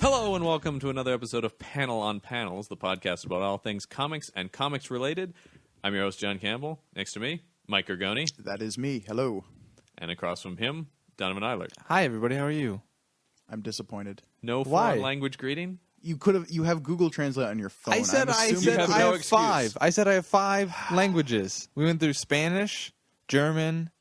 Hello and welcome to another episode of Panel on Panels, the podcast about all things comics and comics related. I'm your host, John Campbell. Next to me, Mike Ergoni. That is me. Hello. And across from him, Donovan Eilert. Hi, everybody. How are you? I'm disappointed. No Why? foreign language greeting? You have Google Translate on your phone. I said I have five. I said I have 5 languages. We went through Spanish, German,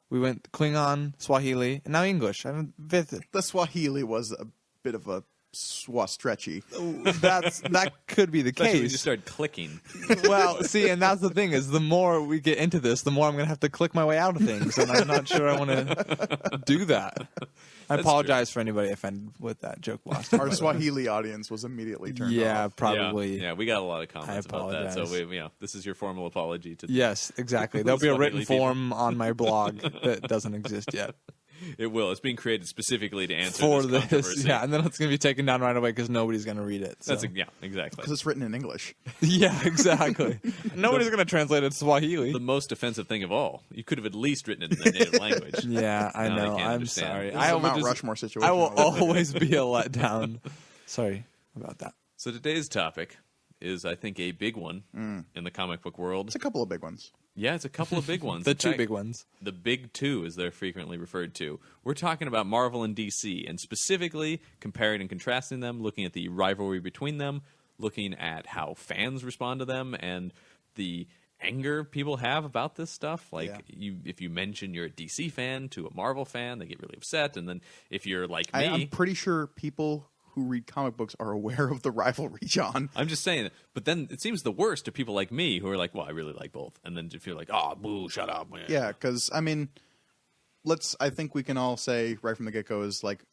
we went Klingon, Swahili, and now English. I'm fifth. The Swahili was a bit of a stretchy. That could be the Especially when you case. start clicking. Well, see, and that's the thing is, the more we get into this, the more I'm going to have to click my way out of things, and I'm not sure I want to do that. I apologize for anybody offended with that joke last time. Our Swahili audience was immediately turned Yeah, off. probably. Yeah, we got a lot of comments I about that. So apologize. this is your formal apology to Yes, exactly. There'll be a written Swahili people. form on my blog that doesn't exist yet. It will. It's being created specifically to answer For this this, controversy. yeah, and then it's going to be taken down right away because nobody's going to read it. So. That's exactly. Because it's written in English. Yeah, exactly. Nobody's going to translate it to Swahili. The most offensive thing of all. You could have at least written it in their native language. Yeah, I Now they know. can't I'm understand. sorry. It's a Mount Rushmore situation. I will all over. always be a letdown. Sorry about that. So today's topic is, I think, a big one in the comic book world. It's a couple of big ones. Yeah, it's a couple of big ones. The In two fact, big ones. The big two, as they're frequently referred to. We're talking about Marvel and DC, and specifically comparing and contrasting them, looking at the rivalry between them, looking at how fans respond to them, and the anger people have about this stuff. Like, if you mention you're a DC fan to a Marvel fan, they get really upset. And then if you're like me... I'm pretty sure people who read comic books are aware of the rivalry, John. I'm just saying, but then it seems the worst to people like me who are like, well, I really like both. And then if you're like, oh, boo, shut up. Man. Yeah, because, I mean, I think we can all say right from the get-go is like,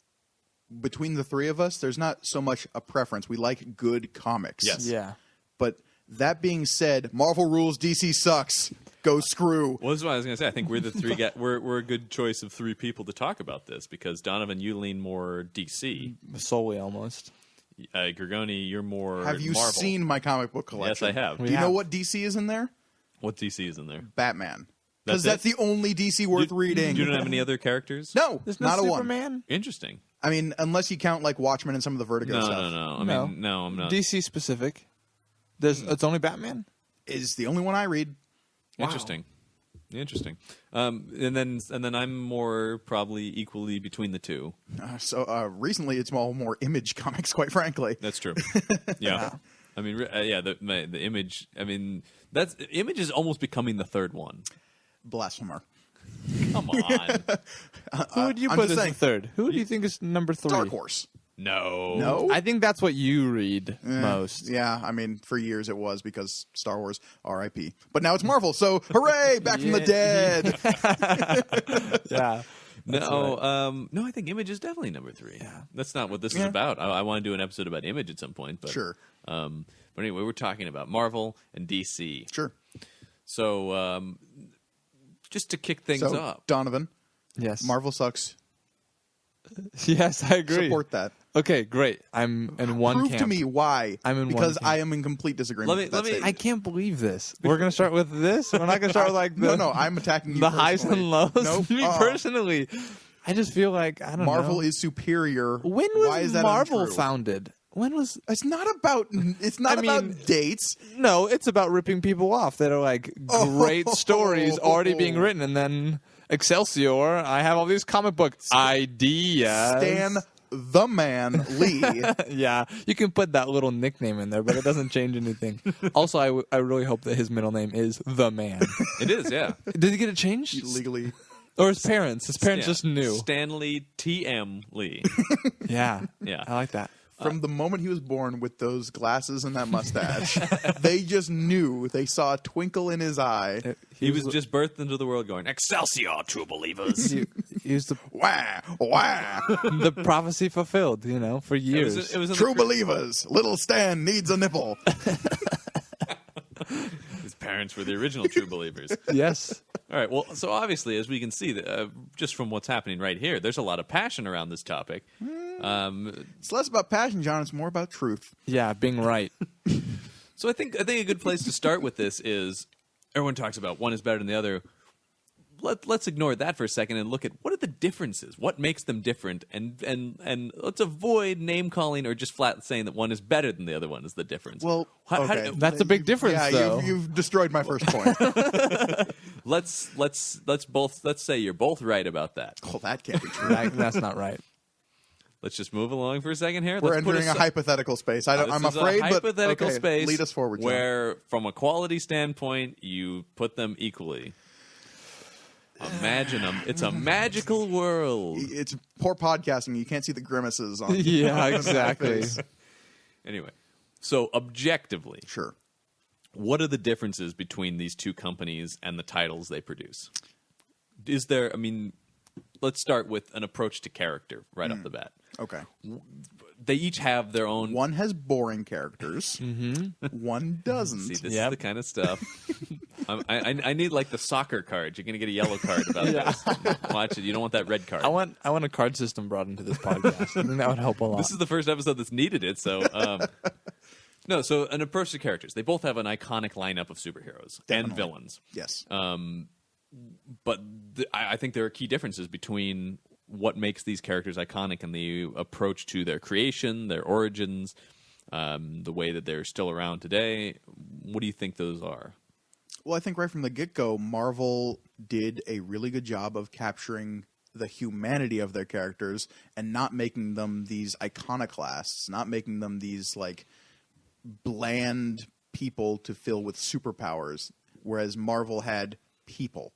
between the three of us, there's not so much a preference. We like good comics. Yes. Yeah. But that being said, Marvel rules, DC sucks. Go screw. Well, this is what I was going to say. I think we're the three guys. We're a good choice of 3 people to talk about this because Donovan, you lean more DC. Solely almost. Gorgoni, you're more Have you Marvel. seen my comic book collection? Yes, I have. Do you know what DC is in there? What DC is in there? Batman. Because That's that's the only DC worth reading. You don't have any other characters? No, There's no not a one. Superman? Interesting. I mean, unless you count like Watchmen and some of the Vertigo stuff. No. I No. mean, no, I'm not. DC specific. It's only Batman? Is the only one I read. Interesting. And then I'm more probably equally between the two. So recently, it's all more Image comics, quite frankly. That's true. Yeah. I mean, the Image. I mean, Image is almost becoming the third one. Blasphemer. Come on. Who would you I'm put just as saying. the third? Who do you think is number 3? Dark Horse. No. No? I think that's what you read most. Yeah, I mean, for years it was because Star Wars, R.I.P. But now it's Marvel, so hooray, back from the dead. Yeah. No, I think Image is definitely number 3. Yeah. That's not what this is about. I want to do an episode about Image at some point. But, Sure. But anyway, we're talking about Marvel and DC. Sure. So, just to kick things So, up. Donovan, Yes. Marvel sucks. Yes, I agree. Support that. Okay, great. I'm in one Prove camp. to me why. I'm in one because camp. I am in complete disagreement. with that I statement. can't believe this. We're going to start with this? We're not going to start with like the, No, I'm attacking you the highs personally. and lows? Nope. Me personally. I just feel like, I don't know. Marvel is superior. When Why is was that Marvel untrue? founded? When was... It's not about. It's not I mean- about dates. No, it's about ripping people off that are like great stories already being written, and then Excelsior, I have all these comic book ideas. Stan the Man Lee. Yeah, you can put that little nickname in there, but it doesn't change anything. Also, I really hope that his middle name is The Man. It is, yeah. Did he get it changed? legally. Or his parents? His parents Yeah. just knew. Stanley T.M. Lee. Yeah. Yeah. I like that. From the moment he was born with those glasses and that mustache, they just knew. They saw a twinkle in his eye. He was just birthed into the world going, Excelsior, true believers. He was Wah, wah. the prophecy fulfilled, for years. It was in True the, believers. Little Stan needs a nipple. his parents were the original true believers. Yes. All right. Well, so obviously, as we can see, just from what's happening right here, there's a lot of passion around this topic. It's less about passion, John. It's more about truth. Yeah, being right. So I think a good place to start with this is everyone talks about one is better than the other. let's ignore that for a second and look at what are the differences. What makes them different? And let's avoid name calling or just flat saying that one is better than the other one is the difference. Well, okay. That's a big difference, Yeah, though. you've destroyed my first point. let's say you're both right about that. Oh, that can't be true. That's not right. Let's just move along for a second here. We're Let's put entering a hypothetical space. I'm this is afraid, a but hypothetical okay, space lead us forward, John. where, from a quality standpoint, you put them equally. Imagine them. It's a magical world. It's poor podcasting. You can't see the grimaces on. Yeah, on my exactly. face. Anyway, so objectively, Sure. what are the differences between these two companies and the titles they produce? Is there? I mean, let's start with an approach to character right off the bat. Okay. They each have their own. One has boring characters. One doesn't. See, this Yep. is the kind of stuff. I need like the soccer card. You're gonna get a yellow card about this. Watch it. You don't want that red card. I want a card system brought into this podcast. I think that would help a lot. This is the first episode that's needed it. So, no. So, an approach to characters. They both have an iconic lineup of superheroes and Definitely. villains. Yes. But I think there are key differences between what makes these characters iconic and the approach to their creation, their origins, the way that they're still around today. What do you think those are? Well, I think right from the get-go, Marvel did a really good job of capturing the humanity of their characters and not making them these iconoclasts, not making them these like bland people to fill with superpowers, whereas Marvel had people.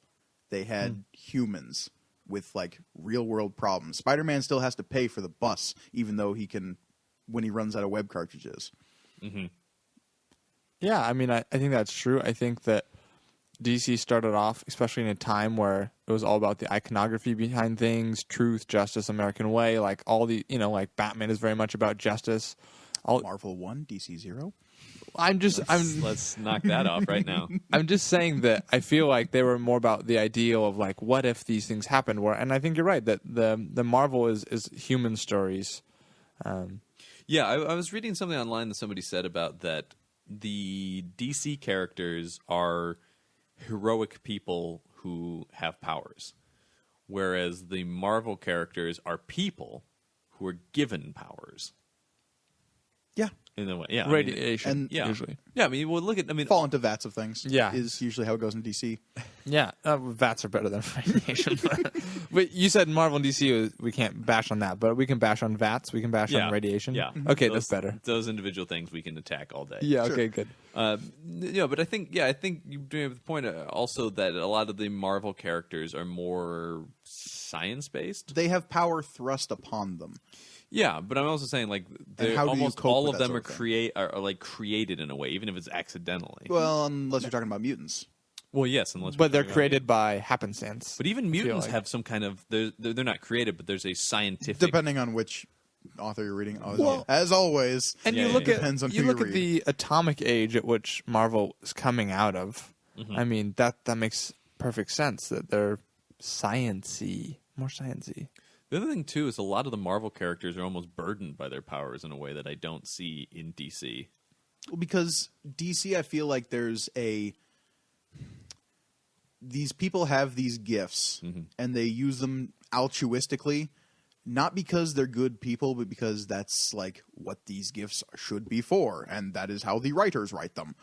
They had humans with like real-world problems. Spider-Man still has to pay for the bus, even though he can when he runs out of web cartridges. Yeah, I mean, I think that's true. I think that DC started off, especially in a time where it was all about the iconography behind things, truth, justice, American way. Like all the, like Batman is very much about justice. Marvel 1, DC 0. Let's knock that off right now. I'm just saying that I feel like they were more about the ideal of like, what if these things happened? And I think you're right that the Marvel is human stories. Yeah, I was reading something online that somebody said about that the DC characters are heroic people who have powers, whereas the Marvel characters are people who are given powers. Yeah. In a way, yeah. Radiation, yeah. usually. Yeah, I mean, well, look at, I mean, Fall into vats of things. Yeah. Is usually how it goes in DC. Yeah, VATS are better than radiation. But you said Marvel and DC, we can't bash on that, but we can bash on VATS, we can bash on radiation. Yeah. Okay, Those- that's better. Those individual things we can attack all day. Yeah, Sure. okay, good. But I think you bring up the point also that a lot of the Marvel characters are more science based. They have power thrust upon them. Yeah, but I'm also saying like they're how do you almost cope all with of that them sort of are like created in a way, even if it's accidentally. Well, unless you're talking about mutants. Well, yes, unless But we're they're talking about- created by happenstance. But even mutants like. have some kind of they're not created, but there's a scientific. Depending on which author you're reading. Well- As always, And Yeah, you look yeah. at Depends on you who look you at the atomic age at which Marvel is coming out of. I mean, that makes perfect sense that they're science-y, more science-y. The other thing too is a lot of the Marvel characters are almost burdened by their powers in a way that I don't see in DC. well, because DC, I feel like these people have these gifts and they use them altruistically, not because they're good people, but because that's like what these gifts should be for, and that is how the writers write them.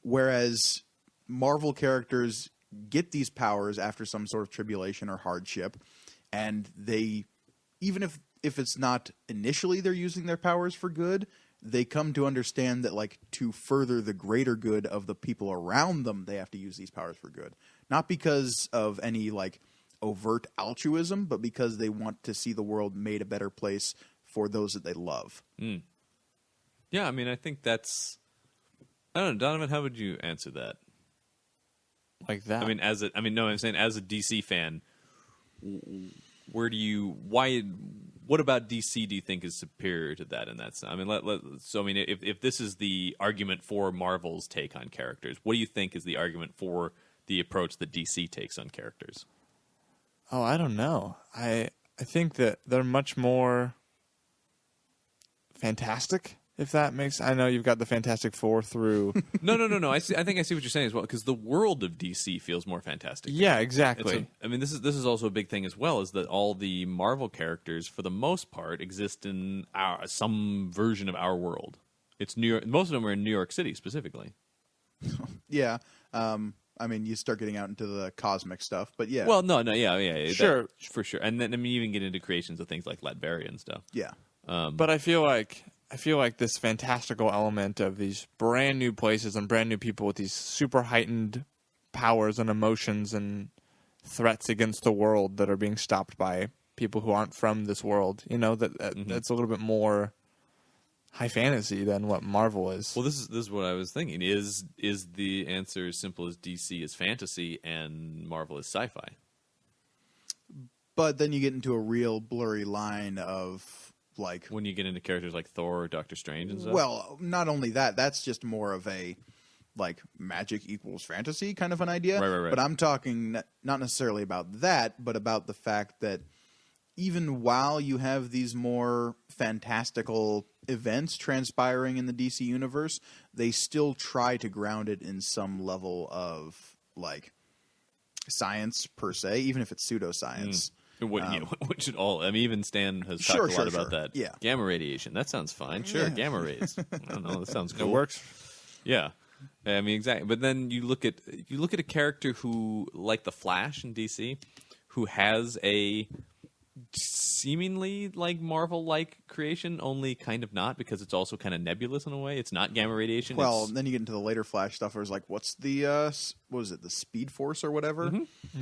Whereas Marvel characters get these powers after some sort of tribulation or hardship, and they, even if it's not initially they're using their powers for good, they come to understand that like to further the greater good of the people around them, they have to use these powers for good. Not because of any like overt altruism, but because they want to see the world made a better place for those that they love. Yeah, I mean, I think that's. I don't know, Donovan. How would you answer that? Like that. I mean, I'm saying as a DC fan, where do you why? What about DC do you think is superior to that in that sense? I mean, if this is the argument for Marvel's take on characters, what do you think is the argument for the approach that DC takes on characters? Oh, I don't know. I think that they're much more fantastic If that makes, I know you've got the Fantastic Four through. No. I think I see what you're saying as well, because the world of DC feels more fantastic. Yeah, exactly. I mean, this is also a big thing as well, is that all the Marvel characters, for the most part, exist in some version of our world. It's New York. Most of them are in New York City specifically. Yeah. I mean, you start getting out into the cosmic stuff, but yeah. Well, yeah, Sure. for sure. And then you even get into creations of things like Latveria and stuff. Yeah. But I feel like this fantastical element of these brand new places and brand new people with these super heightened powers and emotions and threats against the world that are being stopped by people who aren't from this world. You know, that's a little bit more high fantasy than what Marvel is. Well, this is what I was thinking. Is the answer as simple as DC is fantasy and Marvel is sci-fi? But then you get into a real blurry line of, like... When you get into characters like Thor or Doctor Strange and stuff? Well, not only that, that's just more of a, like, magic equals fantasy kind of an idea. Right. But I'm talking not necessarily about that, but about the fact that even while you have these more fantastical events transpiring in the DC universe, they still try to ground it in some level of, like, science per se, even if it's pseudoscience. Which even Stan has talked a lot about that. Yeah. Gamma radiation. That sounds fine. Sure, gamma rays. I don't know. That sounds cool. It works. Yeah. I mean, exactly. But then you look at a character who, like the Flash in DC, who has a seemingly like Marvel-like creation, only kind of not, because it's also kind of nebulous in a way. It's not gamma radiation. Well, then you get into the later Flash stuff where it's like, what's the, what was it, the Speed Force or whatever?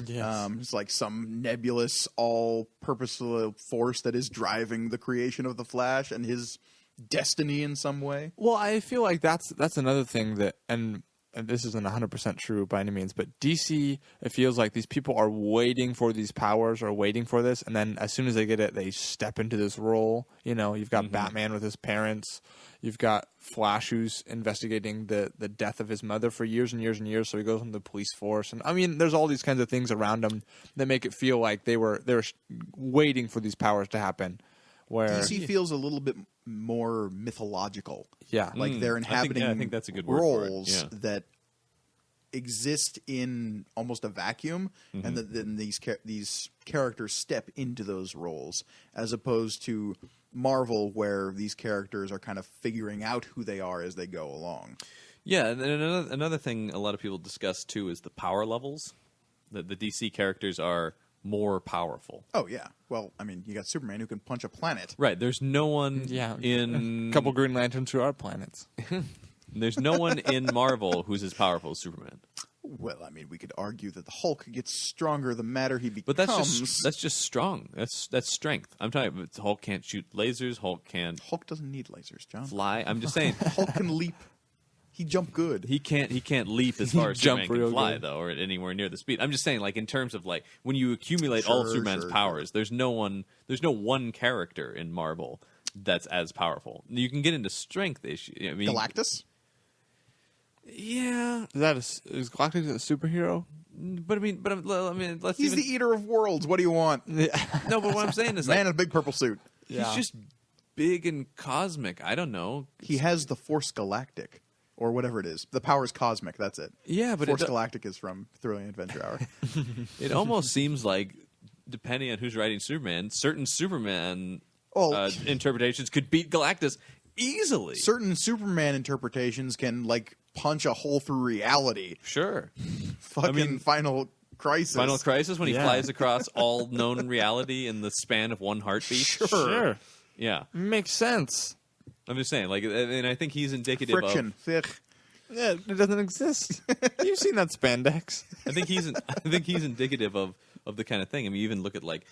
Yes. It's like some nebulous, all-purposeful force that is driving the creation of the Flash and his destiny in some way. Well, I feel like that's another thing that, and this isn't 100% true by any means, but DC, it feels like these people are waiting for these powers or waiting for this, and then as soon as they get it, they step into this role. You know, you've got Batman with his parents. You've got Flash, who's investigating the death of his mother for years and years and years, so he goes into the police force. And I mean, there's all these kinds of things around him that make it feel like they were waiting for these powers to happen. Where DC feels a little bit more mythological. Yeah. Like they're inhabiting I think that's a good word for it. roles Yeah. that exist in almost a vacuum, and then these characters step into those roles, as opposed to Marvel, where these characters are kind of figuring out who they are as they go along. Yeah, and another thing a lot of people discuss too is the power levels. That the DC characters are more powerful. Oh yeah, well, I mean, you got Superman who can punch a planet. Right. There's no one in a couple Green Lanterns who are planets. There's no one in Marvel who's as powerful as Superman. Well, I mean, we could argue that the Hulk gets stronger the matter he becomes. But that's just strong. That's strength. I'm talking about Hulk can't shoot lasers. Hulk can't Hulk doesn't need lasers, John. fly. I'm just saying Hulk can leap. He jump good. he can't leap as far as Jump Superman real can fly good. though, or anywhere near the speed. I'm just saying, like, in terms of like when you accumulate all of Superman's powers, there's no one character in Marvel that's as powerful. You can get into strength issues. I mean, Galactus? Yeah, Is Galactus a superhero? but I mean, let's He's even the eater of worlds. What do you want? no. But what I'm saying is, Man like, in a big purple suit. Yeah. he's just big and cosmic. I don't know. He has the Force Galactic, or whatever it is. The power's cosmic. That's it. Yeah, but Force Galactic is from Thrilling Adventure Hour. it almost seems like, depending on who's writing Superman, certain Superman interpretations could beat Galactus easily. Certain Superman interpretations can, like, punch a hole through reality. Sure. Fucking Final Crisis. Final Crisis, when he Yeah. flies across all known reality in the span of one heartbeat. Sure. Yeah. Makes sense. I'm just saying, like, and I think he's indicative Friction. of. Fich. Yeah, it doesn't exist. You've seen that spandex. I think he's indicative of the kind of thing. I mean, you even look at like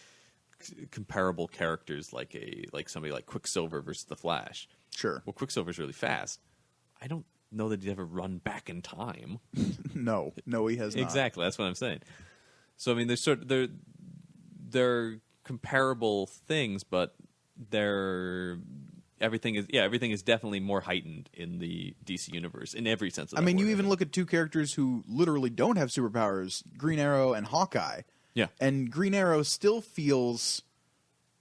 comparable characters, like somebody like Quicksilver versus the Flash. Sure. Well, Quicksilver's really fast. I don't know that he'd ever run back in time. No, he has not. Exactly, that's what I'm saying. So I mean, they're comparable things, but everything is definitely more heightened in the DC universe in every sense of that I mean, you word, even think. look at two characters who literally don't have superpowers, Green Arrow and Hawkeye. Yeah. And Green Arrow still feels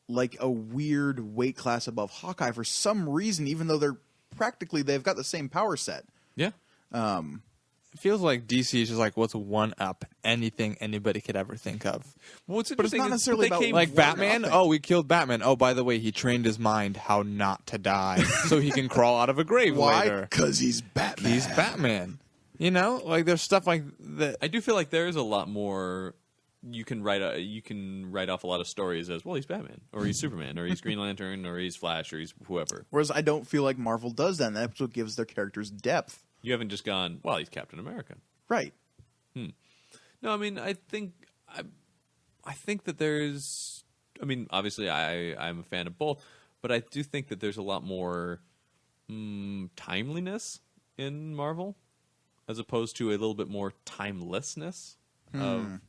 like a weird weight class above Hawkeye for some reason, even though they're practically they've got the same power set. Yeah. It feels like DC is just like what's one up anything anybody could ever think of. Well, what's But it's interesting not is necessarily they about came- Like one Batman. up. Oh, we killed Batman. Oh, by the way, he trained his mind how not to die, so he can crawl out of a grave Why? later. Because he's Batman. He's Batman. You know, like there's stuff like that. I do feel like there is a lot more. You can write off a lot of stories as, well, he's Batman, or he's Superman, or he's Green Lantern, or he's Flash, or he's whoever. Whereas I don't feel like Marvel does that, and that's what gives their characters depth. You haven't just gone, well, he's Captain America. Right. No, I mean, I think that there's. I mean, obviously, I'm a fan of both, but I do think that there's a lot more timeliness in Marvel, as opposed to a little bit more timelessness of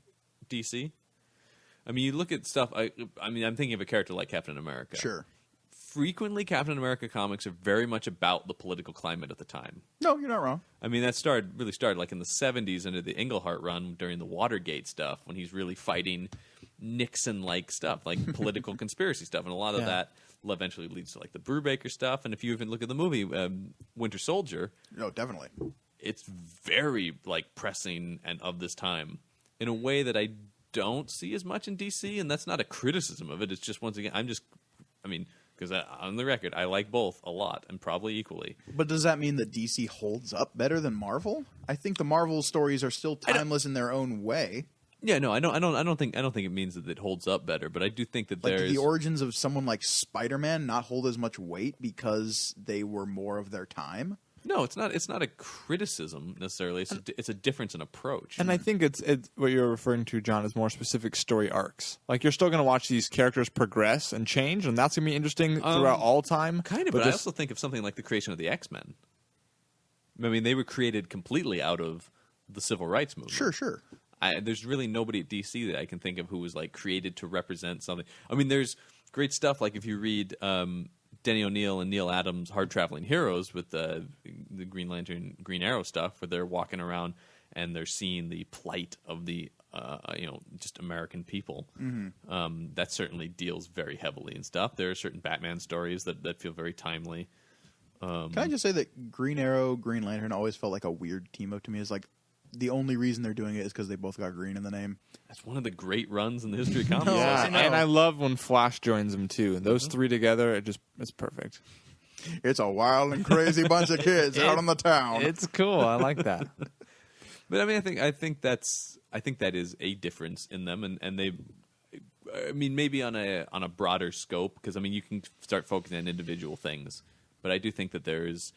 DC. I mean, you look at stuff. I mean, I'm thinking of a character like Captain America. Sure. Frequently, Captain America comics are very much about the political climate at the time. No, you're not wrong. I mean, that really started like in the 70s under the Englehart run during the Watergate stuff, when he's really fighting Nixon-like stuff, like political conspiracy stuff. And a lot of that eventually leads to like the Brubaker stuff. And if you even look at the movie Winter Soldier, No, definitely. it's very like pressing and of this time in a way that I don't see as much in DC. And that's not a criticism of it. It's just, once again, because on the record, I like both a lot and probably equally. But does that mean that DC holds up better than Marvel? I think the Marvel stories are still timeless in their own way. Yeah, no, I don't think it means that it holds up better, but I do think that Like, there's did the origins of someone like Spider-Man not hold as much weight because they were more of their time? No, it's not a criticism necessarily. It's a difference in approach. And I think it's what you're referring to, John, is more specific story arcs. Like, you're still going to watch these characters progress and change, and that's going to be interesting throughout all time. Kind of, but I also think of something like the creation of the X-Men. I mean, they were created completely out of the civil rights movement. Sure. There's really nobody at DC that I can think of who was like created to represent something. I mean, there's great stuff like if you read Denny O'Neil and Neil Adams' Hard Traveling Heroes with the Green Lantern, Green Arrow stuff, where they're walking around and they're seeing the plight of the just American people. That certainly deals very heavily in stuff. There are certain Batman stories that feel very timely. Can I just say that Green Arrow, Green Lantern always felt like a weird team up to me? It's like the only reason they're doing it is because they both got green in the name. That's one of the great runs in the history of comics. No, Yeah, I know. and I love when Flash joins them, too. Those three together, it's perfect. It's a wild and crazy bunch of kids out on the town. It's cool. I like that. But I mean, I think that is a difference in them, and they. I mean, maybe on a broader scope, because I mean, you can start focusing on individual things, but I do think that there's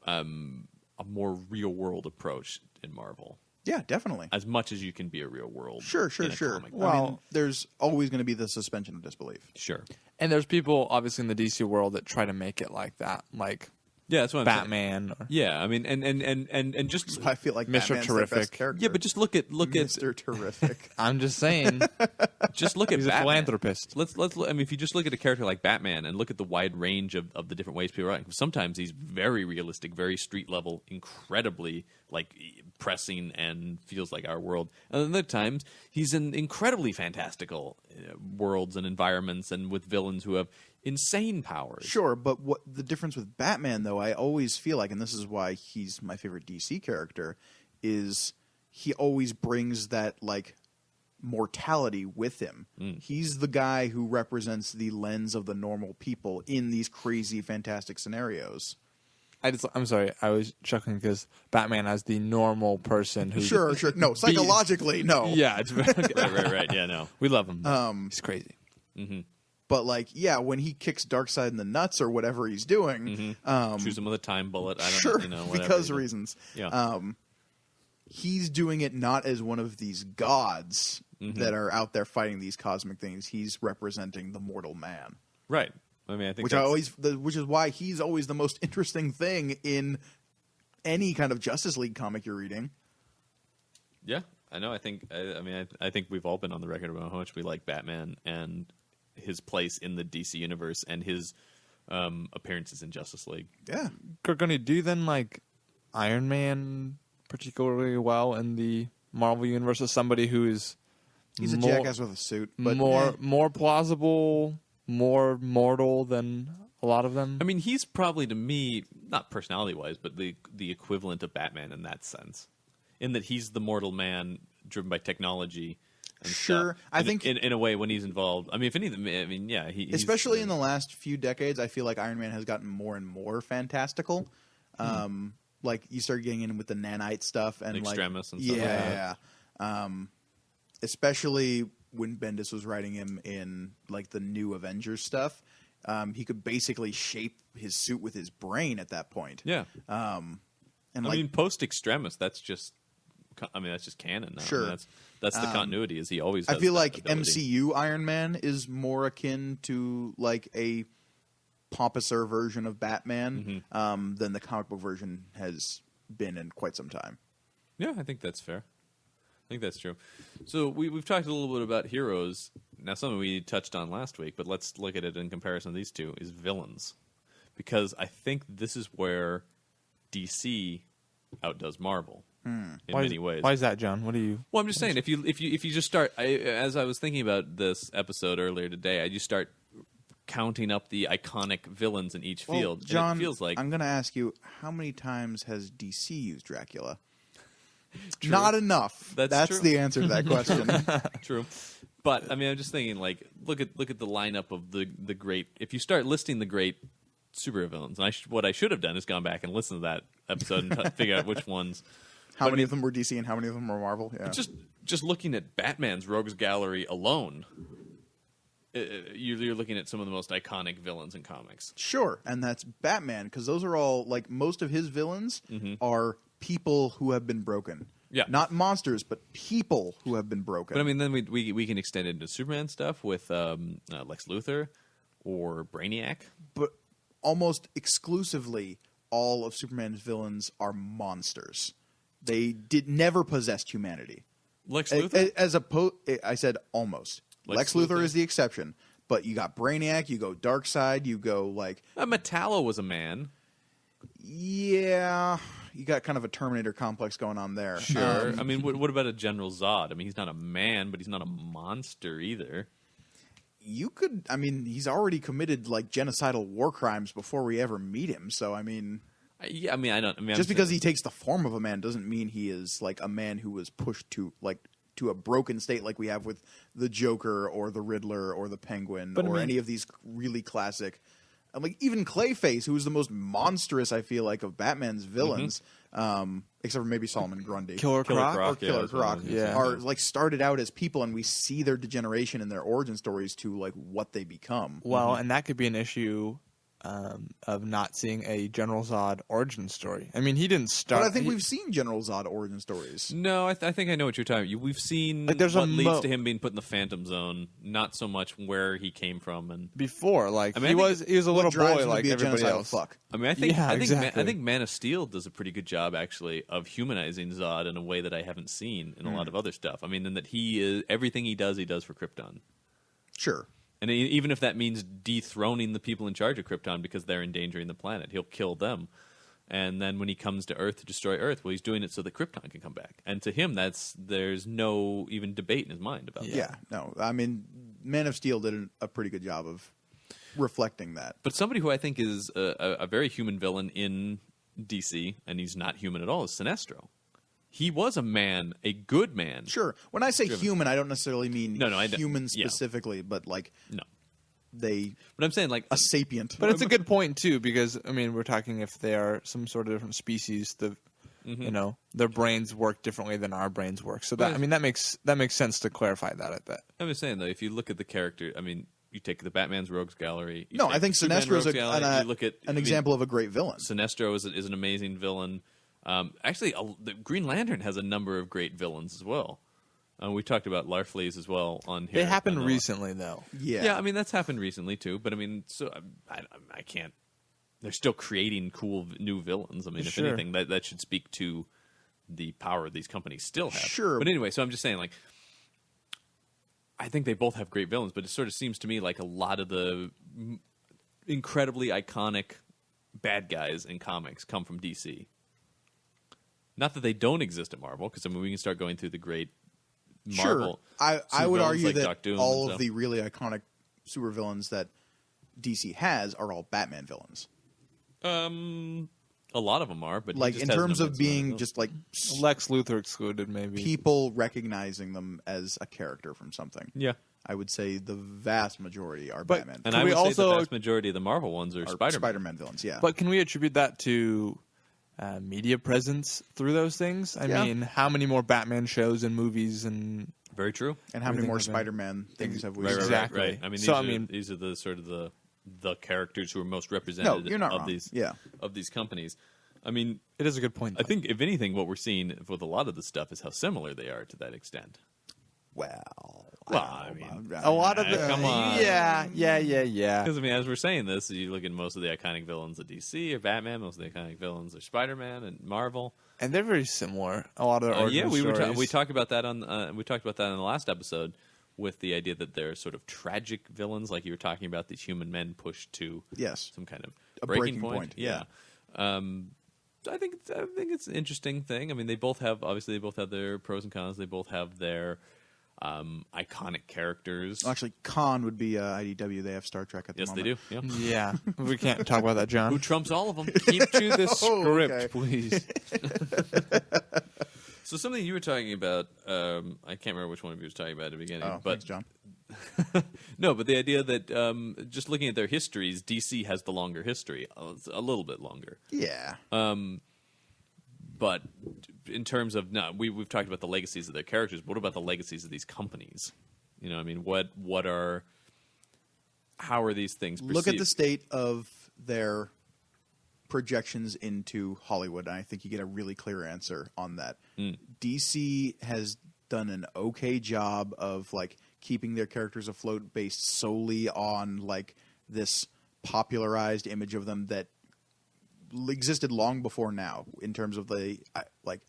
a more real world approach in Marvel, Yeah, definitely. as much as you can be a real world. Sure. in a comic. Well- I mean, there's always going to be the suspension of disbelief. Sure. And there's people, obviously, in the DC world that try to make it like that. Like Yeah, that's what I'm saying. Batman. Or, Yeah, I mean, and just I feel like Mr. Batman's Terrific. their best character. yeah, but just look at Mr. Terrific. I'm just saying, just look at he's a Batman. philanthropist. Let's I mean, if you just look at a character like Batman and look at the wide range of the different ways people write, sometimes he's very realistic, very street level, incredibly like pressing and feels like our world. And other times he's in incredibly fantastical worlds and environments and with villains who have insane powers. Sure, but what the difference with Batman, though, I always feel like, and this is why he's my favorite DC character, is he always brings that like mortality with him. He's the guy who represents the lens of the normal people in these crazy, fantastic scenarios. I'm sorry, I was chuckling because Batman has the normal person who. Sure. No, psychologically, no. Yeah, it's very, Right. Yeah, no. we love him. He's crazy. But like, yeah, when he kicks Darkseid in the nuts or whatever he's doing, Choose him with a time bullet. I don't sure, know, whatever. because reasons. Yeah. He's doing it not as one of these gods that are out there fighting these cosmic things. He's representing the mortal man, Right. I mean, I think which is why he's always the most interesting thing in any kind of Justice League comic you're reading. Yeah, I know. I think we've all been on the record about how much we like Batman and his place in the DC universe and his appearances in Justice League. Yeah, Kirkoni, do you then like Iron Man particularly well in the Marvel universe as somebody who is he's a jackass with a suit, but more plausible, more mortal than a lot of them. I mean, he's probably to me, not personality-wise, but the equivalent of Batman in that sense, in that he's the mortal man driven by technology. And Sure, stuff. I And think in a way when he's involved. I mean, if anything, I mean, yeah, he's, especially in the last few decades, I feel like Iron Man has gotten more and more fantastical. Like you start getting in with the nanite stuff and Extremis like and stuff like yeah. Especially when Bendis was writing him in like the new Avengers stuff, he could basically shape his suit with his brain at that point. Yeah. And I like mean, post Extremis, that's just canon now. Sure. I mean, that's the continuity. Is he always? I Has feel that like ability. MCU Iron Man is more akin to like a pompuser version of Batman than the comic book version has been in quite some time. Yeah, I think that's fair. I think that's true. So we've talked a little bit about heroes. Now, something we touched on last week, but let's look at it in comparison to these two, is villains. Because I think this is where DC outdoes Marvel in many ways. Why is that, John? What do you? Well, I'm just saying, if you just start, as I was thinking about this episode earlier today, I just start counting up the iconic villains in each field. Well, John, and it feels like I'm going to ask you, how many times has DC used Dracula? True. Not enough. That's true. the answer to that question. true. But I mean, I'm just thinking, like, look at the lineup of the great. If you start listing the great supervillains, and what I should have done is gone back and listened to that episode and figure out which ones. How many of them were DC and how many of them were Marvel? Yeah. Just looking at Batman's rogues gallery alone, you're looking at some of the most iconic villains in comics. Sure, and that's Batman, because those are all, like, most of his villains are people who have been broken. Yeah. Not monsters, but people who have been broken. But I mean, then we can extend it into Superman stuff with Lex Luthor or Brainiac. But almost exclusively, all of Superman's villains are monsters. They never possessed humanity. Lex Luthor? I said almost. Lex Lex Luthor Luthor is the exception. But you got Brainiac, you go Darkseid, you go like... Metallo was a man. Yeah, you got kind of a Terminator complex going on there. Sure. I mean, what about a General Zod? I mean, he's not a man, but he's not a monster either. You could... I mean, he's already committed like genocidal war crimes before we ever meet him. So, I mean... Yeah, I mean, I don't... I mean, just because he takes the form of a man doesn't mean he is like a man who was pushed to a broken state like we have with the Joker or the Riddler or the Penguin any of these really classic, like even Clayface, who is the most monstrous, I feel like, of Batman's villains, except for maybe Solomon Grundy. Killer Croc? Or Killer Croc, yeah. are like started out as people, and we see their degeneration in their origin stories to like what they become. Well, and that could be an issue of not seeing a General Zod origin story. I mean, he didn't start... But I think we've seen General Zod origin stories. No, I think I know what you're talking about. We've seen Like, there's what a leads to him being put in the Phantom Zone, not so much where he came from. And before, like, I mean, he was a little drives him boy to like be a everybody genocidal else. fuck. I mean, I think exactly. I think Man of Steel does a pretty good job, actually, of humanizing Zod in a way that I haven't seen in a lot of other stuff. I mean, in that he is everything he does for Krypton. Sure. And even if that means dethroning the people in charge of Krypton because they're endangering the planet, he'll kill them. And then when he comes to Earth to destroy Earth, well, he's doing it so that Krypton can come back. And to him, there's no even debate in his mind about that. Yeah, no. I mean, Man of Steel did a pretty good job of reflecting that. But somebody who I think is a very human villain in DC, and he's not human at all, is Sinestro. He was a man, a good man. Sure. When I say human, I don't necessarily mean human yeah. specifically, but like No. they But I'm saying, like, a sapient. But it's a good point too, because I mean, we're talking if they are some sort of different species, you know, their brains work differently than our brains work. So that Right. I mean, that makes sense to clarify that. I bet. I'm just saying, though, if you look at the character, I mean, you take the Batman's Rogues Gallery. No, I think Sinestro is you look at, an example of a great villain. Sinestro is an amazing villain. Actually, the Green Lantern has a number of great villains as well. We talked about Larfleeze as well on here. They happened recently, though. Yeah. I mean, that's happened recently, too. But, I mean, so I can't... They're still creating cool new villains. I mean, Sure. if anything, that should speak to the power these companies still have. Sure. But anyway, so I'm just saying, like, I think they both have great villains, but it sort of seems to me like a lot of the incredibly iconic bad guys in comics come from DC. Not that they don't exist at Marvel, because I mean we can start going through the great Marvel. Sure. I would supervillains argue like that Doc Doom all and of the really iconic supervillains that DC has are all Batman villains. A lot of them are, but he Like just in has terms them of as being one just like Lex Luthor excluded, maybe. people recognizing them as a character from something. yeah. I would say the vast majority are But- Batman. And Can I we would say also- the vast majority of the Marvel ones are Are Spider-Man. Spider-Man villains, yeah. But can we attribute that to media presence through those things? I Yeah. mean, how many more Batman shows and movies and Very true. and how many everything more have been- Spider-Man things have we Right, seen? right, Exactly. right, right. I mean, So, these are the sort of the characters who are most No, representative you're not of wrong. these Yeah. of these companies. I mean, it is a good point. I though. think if anything, what we're seeing with a lot of the stuff is how similar they are to that extent. Well, I mean, a lot of the come on. yeah. Because I mean, as we're saying this, you look at most of the iconic villains of DC or Batman. Most of the iconic villains are Spider-Man and Marvel. And they're very similar. A lot of their origin Yeah, stories. we talked about that on we talked about that in the last episode with the idea that they're sort of tragic villains, like you were talking about these human men pushed to yes. some kind of A breaking breaking point. point, Yeah. I think it's an interesting thing. I mean, they both have their pros and cons. They both have their iconic characters. Actually, Khan would be IDW. They have Star Trek at the Yes, moment. they do. Yeah. Yeah, we can't talk about that, John. Who trumps all of them? Keep to the Oh, script, okay. please. So something you were talking about, I can't remember which one of you was talking about at the beginning, Oh, but thanks, John. no, but the idea that just looking at their histories, DC has the longer history, a little bit longer. Yeah. But in terms of we've talked about the legacies of their characters. What about the legacies of these companies? You know, I mean, how are these things perceived? Look at the state of their projections into Hollywood, and I think you get a really clear answer on that. DC has done an okay job of like keeping their characters afloat based solely on like this popularized image of them that existed long before now in terms of the like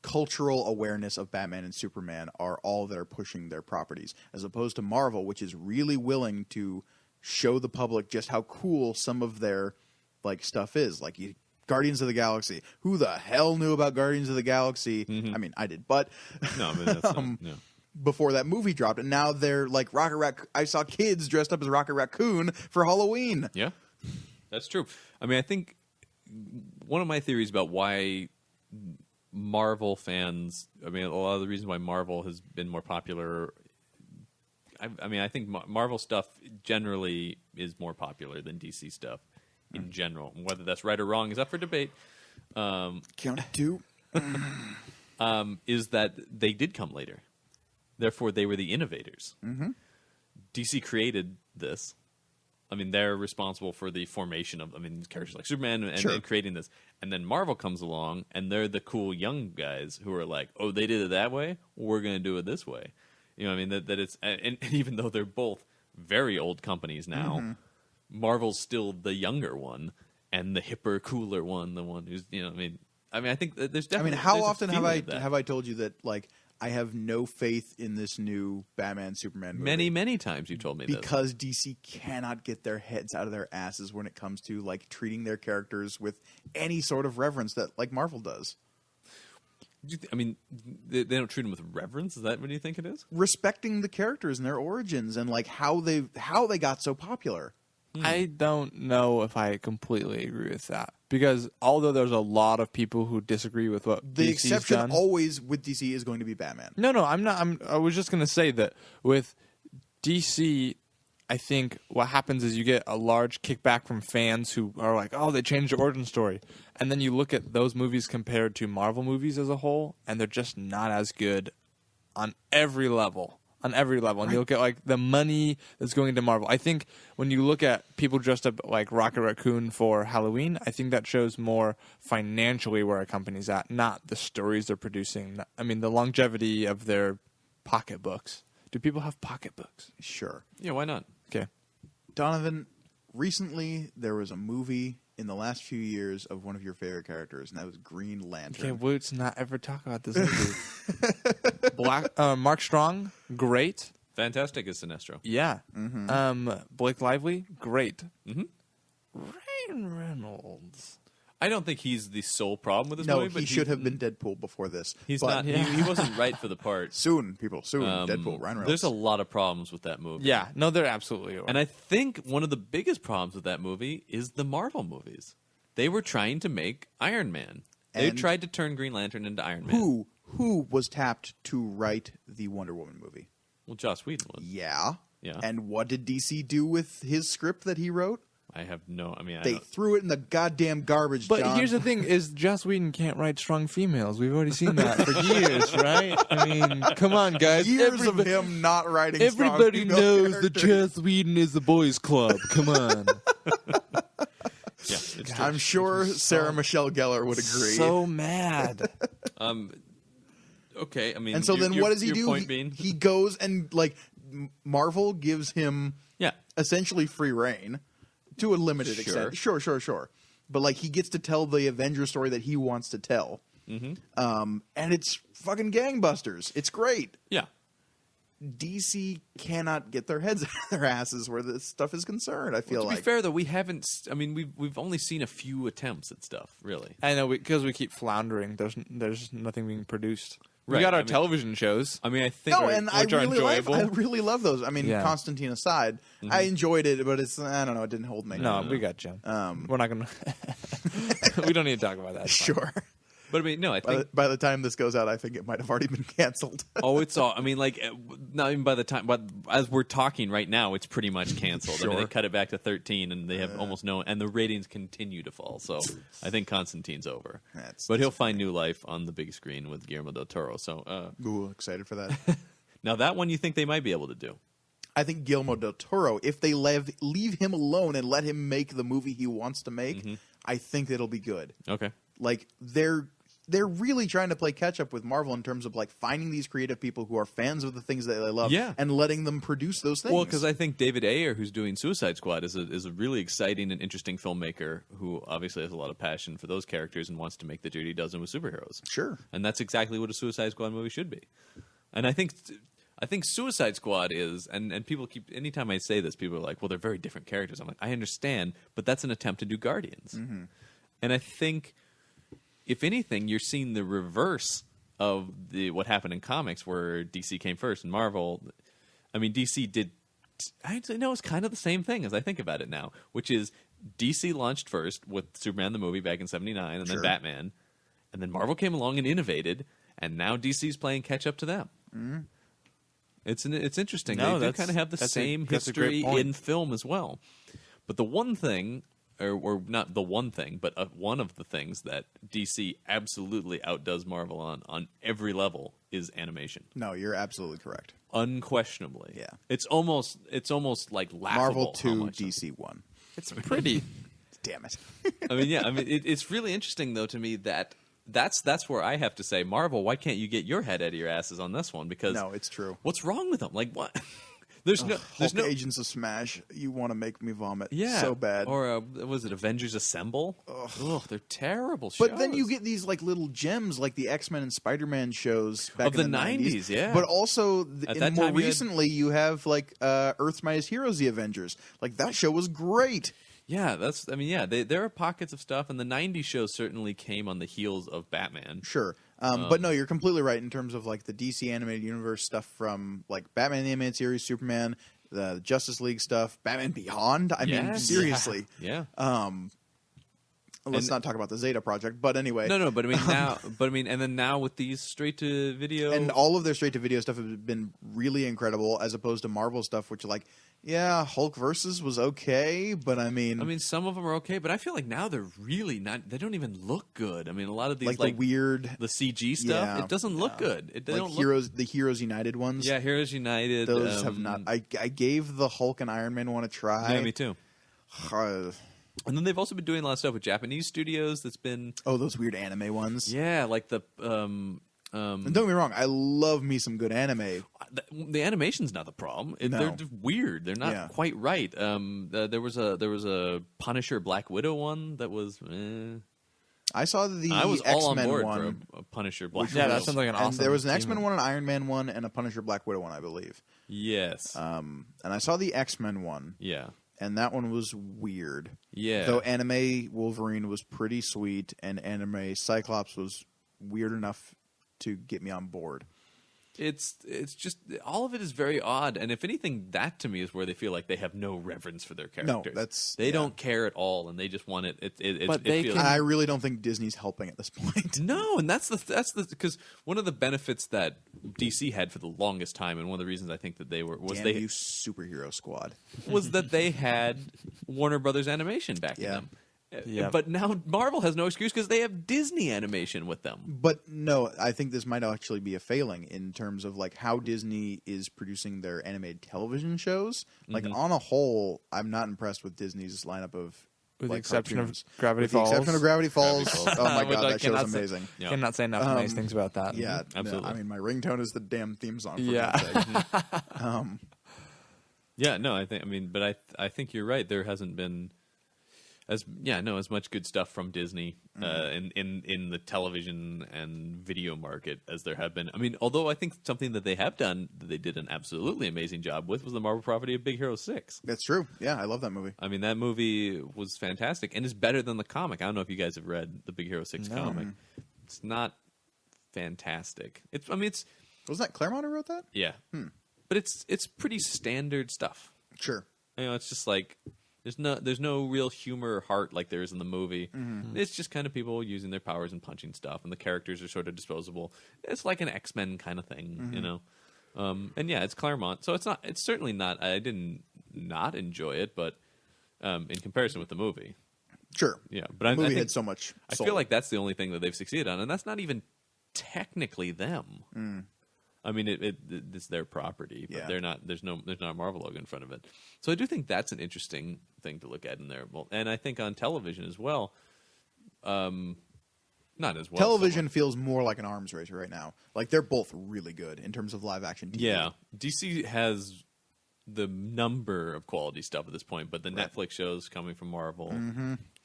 cultural awareness of Batman and Superman are all that are pushing their properties, as opposed to Marvel, which is really willing to show the public just how cool some of their like stuff is. Like Guardians of the Galaxy. Who the hell knew about Guardians of the Galaxy? I mean, I did, but No, I mean, that's no. before that movie dropped, and now they're like I saw kids dressed up as Rocket Raccoon for Halloween. Yeah, that's true. I mean, I think one of my theories about why Marvel fans, I mean, a lot of the reasons why Marvel has been more popular, I mean, I think Marvel stuff generally is more popular than DC stuff in general. Whether that's right or wrong is up for debate. Count two. Is that they did come later. Therefore, they were the innovators. Mm-hmm. DC created this. I mean, they're responsible for the formation of, characters like Superman and creating this. And then Marvel comes along, and they're the cool young guys who are like, oh, they did it that way? We're going to do it this way. You know what I mean? That it's, and even though they're both very old companies now, Marvel's still the younger one and the hipper, cooler one, the one who's, you know what I mean? I think that there's definitely. How there's a often feeling of that. have I told you that like I have no faith in this new Batman Superman movie? Many times you told me because DC cannot get their heads out of their asses when it comes to like treating their characters with any sort of reverence that like Marvel does. I mean, they don't treat them with reverence. Is that what you think it is? Respecting the characters and their origins and like how they got so popular. I don't know if I completely agree with that, because although there's a lot of people who disagree with what The DC's exception done, always with DC is going to be Batman. No, I'm not. I was just going to say that with DC, I think what happens is you get a large kickback from fans who are like, oh, they changed the origin story. And then you look at those movies compared to Marvel movies as a whole, and they're just not as good on every level. And you look at like the money that's going into Marvel. I think when you look at people dressed up like Rocket Raccoon for Halloween, I think that shows more financially where a company's at, not the stories they're producing. I mean, the longevity of their pocketbooks. Do people have pocketbooks? Sure. Yeah, why not? Okay. Donovan, recently there was a movie in the last few years of one of your favorite characters, and that was Green Lantern. Okay, let's not ever talk about this movie. Mark Strong, great. Fantastic is Sinestro. Yeah. Blake Lively, great. Mm-hmm. Ryan Reynolds. I don't think he's the sole problem with this No, movie. But he should have been Deadpool before this. He's but not. He wasn't right for the part. Soon, people. Soon. Deadpool. Ryan Reynolds. There's a lot of problems with that movie. Yeah, no, there absolutely are. And I think one of the biggest problems with that movie is the Marvel movies. They were trying to make Iron Man. They And tried to turn Green Lantern into Iron Man. Who was tapped to write the Wonder Woman movie? Well, Joss Whedon was. Yeah. Yeah. And what did DC do with his script that he wrote? I have no. I mean, I They don't, threw it in the goddamn garbage. But John. here's the thing: is Joss Whedon can't write strong females. We've already seen that for years, right? I mean, come on, guys. years of him not writing. Everybody strong female knows that characters. Joss Whedon is the boys' club. Come on. yeah, it's true. I'm sure Sarah Michelle Gellar would agree. So mad. Okay, I mean, and so then what does he your do? Point being, He goes and Marvel gives him yeah, essentially free reign to a limited extent. Sure. But he gets to tell the Avengers story that he wants to tell. Mm-hmm. And it's fucking gangbusters. It's great. yeah. DC cannot get their heads out of their asses where this stuff is concerned. I feel To like be fair, though, we haven't. I mean, we've only seen a few attempts at stuff, really. I know because we keep floundering. There's nothing being produced. We Right, got our I mean- television shows. I mean, I think. no, and I which are enjoyable. really love those. I mean, Yeah. Constantine aside, I enjoyed it, but I don't know, it didn't hold me. No, we got you. We're not gonna. We don't need to talk about that. It's fine. Sure. But I mean, no, I think. By the time this goes out, I think it might have already been canceled. Oh, it's all. I mean, not even by the time, but as we're talking right now, it's pretty much canceled. I mean, they Sure. cut it back to 13, and they have almost no, and the ratings continue to fall. So I think Constantine's over. But he'll find new life on the big screen with Guillermo del Toro. So Ooh, excited for that. now that one, you think they might be able to do? I think Guillermo del Toro, if they leave him alone and let him make the movie he wants to make, I think it'll be good. Okay. They're really trying to play catch up with Marvel in terms of finding these creative people who are fans of the things that they love, Yeah. and letting them produce those things. Well, because I think David Ayer, who's doing Suicide Squad, is a really exciting and interesting filmmaker who obviously has a lot of passion for those characters and wants to make the Dirty Dozen with superheroes. Sure. And that's exactly what a Suicide Squad movie should be. And I think Suicide Squad is, and people keep, anytime I say this, people are like, well, they're very different characters. I'm like, I understand, but that's an attempt to do Guardians. Mm-hmm. And I think, if anything, you're seeing the reverse of what happened in comics, where DC came first and Marvel. I mean, DC did. I know it's kind of the same thing as I think about it now, which is DC launched first with Superman the movie back in '79, and then Sure. Batman, and then Marvel came along and innovated, and now DC's playing catch up to them. Mm-hmm. It's interesting. No, They do kind of have the that's same that's a great history point. in film as well. But the one thing, or not the one thing, but one of the things that DC absolutely outdoes Marvel on every level is animation. No, you're absolutely correct. Unquestionably. Yeah. It's almost like laughable. Marvel how 2, much- DC 1. It's pretty. Damn it. I mean, yeah. I mean, it's really interesting though to me that that's where I have to say, Marvel, why can't you get your head out of your asses on this one? Because No, it's true. what's wrong with them? Like what? There's Hulk Agents of Smash. You want to make me vomit yeah, so bad. Or was it Avengers Assemble? Ugh, they're terrible shows. But then you get these little gems like the X-Men and Spider-Man shows back Of in the 90s, yeah. But also At that more time you had- recently you have Earth's Mightiest Heroes, the Avengers. That show was great. Yeah, there are pockets of stuff, and the '90s shows certainly came on the heels of Batman. Sure. But no, you're completely right in terms of the DC animated universe stuff from Batman the Animated Series, Superman, the Justice League stuff, Batman Beyond. I mean, Yes. seriously. Yeah. Let's not talk about the Zeta Project, but anyway. No, but I mean, and then now with these straight to video, And all of their straight to video stuff has been really incredible, as opposed to Marvel stuff, which Hulk versus was okay, but I mean, some of them are okay, but I feel like now they're really not. They don't even look good. I mean, a lot of these the weird, the CG stuff, Yeah, it doesn't look good. They don't the Heroes United ones. look. Yeah, Heroes United. those have not. I gave the Hulk and Iron Man one a try. Yeah, me too. And then they've also been doing a lot of stuff with Japanese studios. That's been those weird anime ones. yeah, like the And don't get me wrong, I love me some good anime. the animation's not the problem. No. They're just weird. They're not Yeah. quite right. There was a Punisher Black Widow one that was. I saw the I was all on X-Men board one. for a Punisher Black Yeah, Widow. that sounds like an And awesome. there was an team X-Men up. one, an Iron Man one, and a Punisher Black Widow one, I believe. Yes. And I saw the X-Men one. Yeah. and that one was weird. Yeah. Though anime Wolverine was pretty sweet, and anime Cyclops was weird enough to get me on board. It's just all of it is very odd, and if anything, that to me is where they feel like they have no reverence for their characters. They don't care at all, and they just want it. But they feels, can- I really don't think Disney's helping at this point. no, and that's the because one of the benefits that DC had for the longest time, and one of the reasons I think that they were was Damn they you, Superhero Squad. was that they had Warner Brothers Animation backing Yeah. them. Yeah. But now Marvel has no excuse because they have Disney Animation with them. But no, I think this might actually be a failing in terms of like how Disney is producing their animated television shows. Like on a whole, I'm not impressed with Disney's lineup of With the like, exception cartoons. of Gravity With the Falls. exception of Gravity Falls. Falls. Oh my Which god, I that show's cannot say- amazing. Yeah. Cannot say enough nice things about that. Yeah, absolutely. I mean, my ringtone is the damn theme song. For Yeah. God's sake. Yeah, no, I think you're right. There hasn't been as much good stuff from Disney in the television and video market as there have been. I mean, although I think something that they have done that they did an absolutely amazing job with was the Marvel property of Big Hero 6. That's true. Yeah, I love that movie. I mean, that movie was fantastic and is better than the comic. I don't know if you guys have read the Big Hero 6 comic. It's not fantastic. It's Was that Claremont who wrote that? yeah. But it's pretty standard stuff. Sure. You know, it's just like there's no real humor or heart like there is in the movie. It's just kind of people using their powers and punching stuff, and the characters are sort of disposable. It's like an X-Men kind of thing, you know. And yeah, it's Claremont, so it's certainly not. I didn't not enjoy it, but in comparison with the movie, Sure. yeah. The But I movie think, had so much I soul. feel like that's the only thing that they've succeeded on, and that's not even technically them. I mean, it's their property, but Yeah. they're not. There's not a Marvel logo in front of it. So I do think that's an interesting thing to look at in there. Well, and I think on television as well. Not as well. Television feels more like an arms race right now. Like they're both really good in terms of live action TV. Yeah, DC has the number of quality stuff at this point, but the Netflix shows coming from Marvel.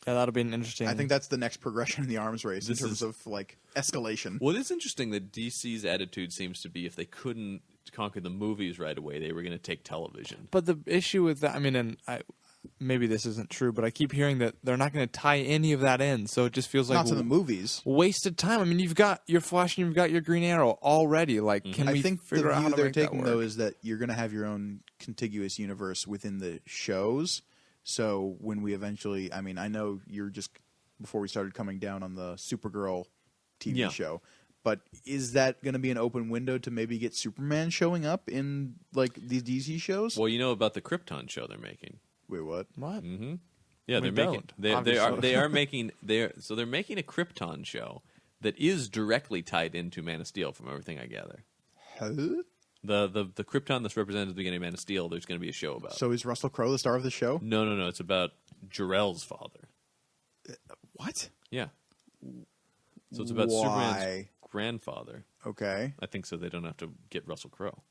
Yeah, that'll be an interesting. I think that's the next progression in the arms race This in terms is- of like escalation. Well, it's interesting that DC's attitude seems to be if they couldn't conquer the movies right away, they were going to take television. But the issue with that, I mean, and maybe this isn't true, but I keep hearing that they're not going to tie any of that in, so it just feels like Not to the movies. wasted time. I mean, you've got your Flash and you've got your Green Arrow already. Like, can we I think the figure out how view to they're make that taking though work? is that you're going to have your own contiguous universe within the shows. So when we eventually, I mean, I know you're just before we started coming down on the Supergirl TV Yeah. show, but is that going to be an open window to maybe get Superman showing up in like these DC shows? Well, you know about the Krypton show they're making. Wait, what? What? Yeah, We they're making don't, they obviously. are making they're making a Krypton show that is directly tied into Man of Steel from everything I gather. Huh? The Krypton that's represented at the beginning of Man of Steel, there's going to be a show about. So is Russell Crowe the star of the show? No, it's about Jor-El's father. What? Yeah. So it's about Why? Superman's grandfather. Okay. I think so they don't have to get Russell Crowe.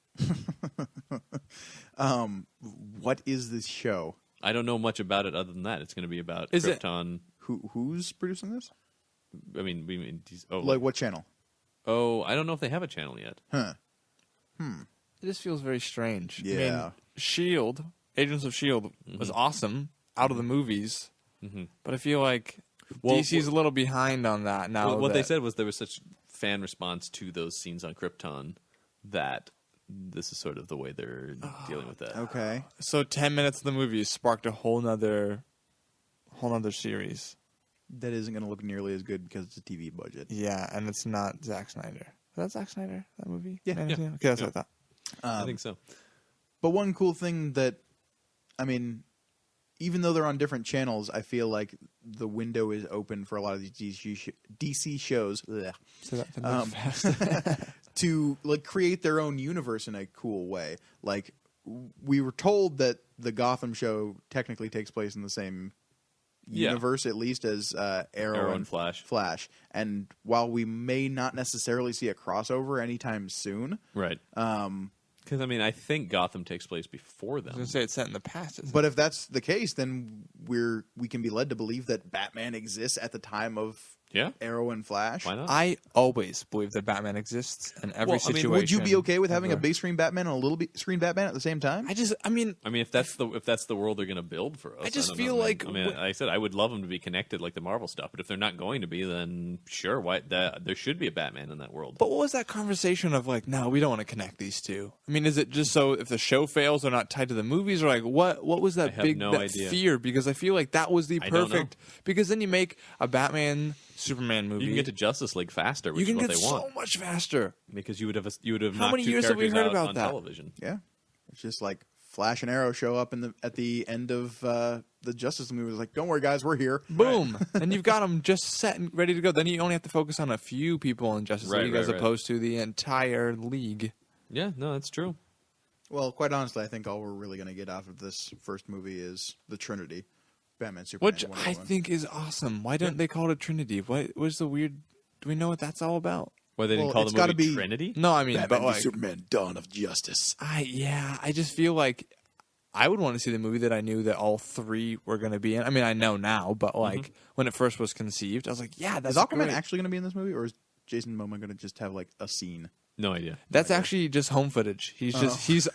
What is this show? I don't know much about it other than that. It's going to be about Is it- Krypton. Who's producing this? I mean, we mean Like what channel? I don't know if they have a channel yet. Huh. It just feels very strange. I Yeah. mean, Shield, Agents of Shield was awesome out of the movies, but I feel like Well, DC's a little behind on that now. Well, what they that- said was there was such fan response to those scenes on Krypton that this is sort of the way they're dealing with that. Okay. So 10 minutes of the movie sparked a whole nother series. That isn't going to look nearly as good because it's a TV budget. Yeah, and it's not Zack Snyder. Is that Zack Snyder, that movie? Yeah. Man of Yeah. Steel? Okay, that's Yeah. what I thought. I think so. But one cool thing that, I mean, even though they're on different channels, I feel like the window is open for a lot of these DC shows bleh, So that to like create their own universe in a cool way. Like we were told that the Gotham show technically takes place in the same universe, at least as Arrow and Flash. And while we may not necessarily see a crossover anytime soon, Right. Because, I mean, I think Gotham takes place before I was them. going to say it's set in the past. Isn't but if that's the case, then we can be led to believe that Batman exists at the time of Yeah. Arrow and Flash. Why not? I always believe that Batman exists in every Well, I mean, situation. Would you be okay with having a ever. big screen Batman and a little screen Batman at the same time? I mean, if that's the world they're going to build for us, I just don't feel know, man. like I mean, like I said, I would love them to be connected like the Marvel stuff, but if they're not going to be, then sure, there should be a Batman in that world. but what was that conversation of like, no, we don't want to connect these two? I mean, is it just so if the show fails, they're not tied to the movies, or like what was that I have big no that idea. fear? Because I feel like that was the I don't know. perfect. Because then you make a Batman Superman movie. You can get to Justice League faster, You which can is what get they want, so much faster. because you would have How knocked many two years have we characters heard out about on that? television. Yeah, it's just like Flash and Arrow show up at the end of the Justice League movie. It's like, don't worry, guys, we're here. Boom, and you've got them just set and ready to go. Then you only have to focus on a few people in Justice Right, League right, as right. opposed to the entire league. Yeah, no, that's true. Well, quite honestly, I think all we're really going to get out of this first movie is the Trinity, Batman, Superman, Which Wonder I Woman. think is awesome. Why don't they call it a Trinity? What was the weird? Do we know what that's all about? Why they didn't Well, call it's the movie gotta be- Trinity? No, I mean, Batman but v like, Superman, Dawn of Justice. I just feel like I would want to see the movie that I knew that all three were going to be in. I mean, I know now, but like when it first was conceived, I was like, yeah, that's Is Aquaman great. actually going to be in this movie, or is Jason Momoa going to just have like a scene? No idea. That's actually just home footage. He's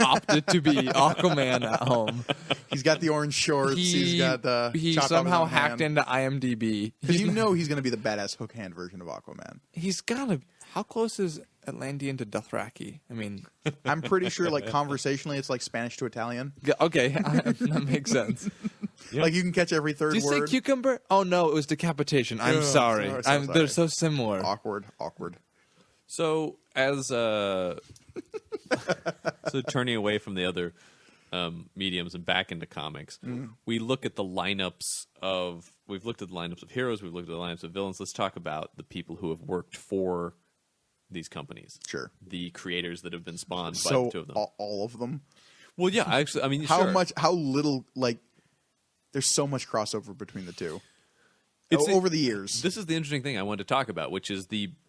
opted to be Aquaman at home. He's got the orange shorts. He's got the he chopped off his somehow own hacked hand. into IMDb. Because you know he's going to be the badass hook hand version of Aquaman. He's gotta. How close is Atlantean to Dothraki? I mean, I'm pretty sure, like conversationally, it's like Spanish to Italian. okay, that makes sense. Like you can catch every third Did you word. say cucumber? Oh no, it was decapitation. I'm Oh, sorry. sorry. They're so similar. Awkward. So as so turning away from the other mediums and back into comics, we look at the lineups of we've looked at the lineups of heroes, we've looked at the lineups of villains. Let's talk about the people who have worked for these companies. Sure. The creators that have been spawned by So the two of them. all of them. Well, yeah, I mean, How sure. much? How little? Like, there's so much crossover between the two. It's- Over the years. This is the interesting thing I wanted to talk about, which is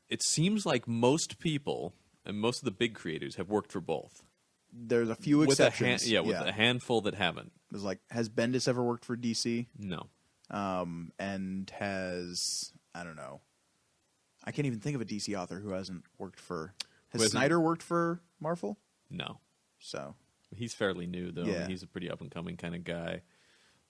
it seems like most people and most of the big creators have worked for both. There's a few With a exceptions. with a handful that haven't. There's like, has Bendis ever worked for DC? No. And has, I don't know. I can't even think of a DC author who hasn't worked for. Has Who hasn't- Snyder worked for Marvel? No. So He's fairly new, though. Yeah. He's a pretty up and coming kind of guy.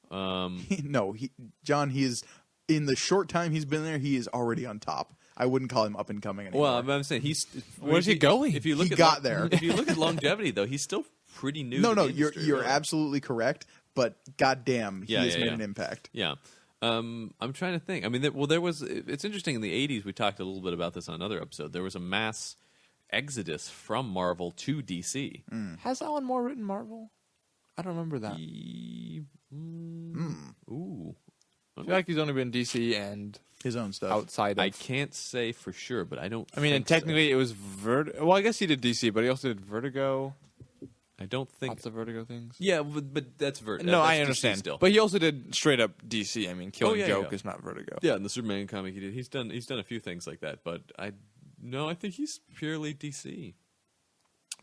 no, John. He is in the short time he's been there. He is already on top. I wouldn't call him up and coming anymore. Well, I'm saying he's. Where's he going? If you look He at got there. If you look at longevity, though, he's still pretty new. no, to no, the you're industry, you're really. absolutely correct. But goddamn, he Yeah, has yeah, made yeah. an impact. Yeah. I'm trying to think. I mean, there was. It's interesting in the 80s. We talked a little bit about this on another episode. There was a mass exodus from Marvel to DC. Has Alan Moore written Marvel? I don't remember that. Ooh. I feel like he's only been DC and His own stuff. outside of. I can't say for sure, but I don't. I mean, and think so. technically it was Well, I guess he did DC, but he also did Vertigo. I don't think. Lots of Vertigo things. Yeah, but that's No, I DC understand. Still. But he also did straight up DC. I mean, Killing yeah, Joke yeah. is not Vertigo. yeah, in the Superman comic he did. He's done a few things like that, but I think he's purely DC.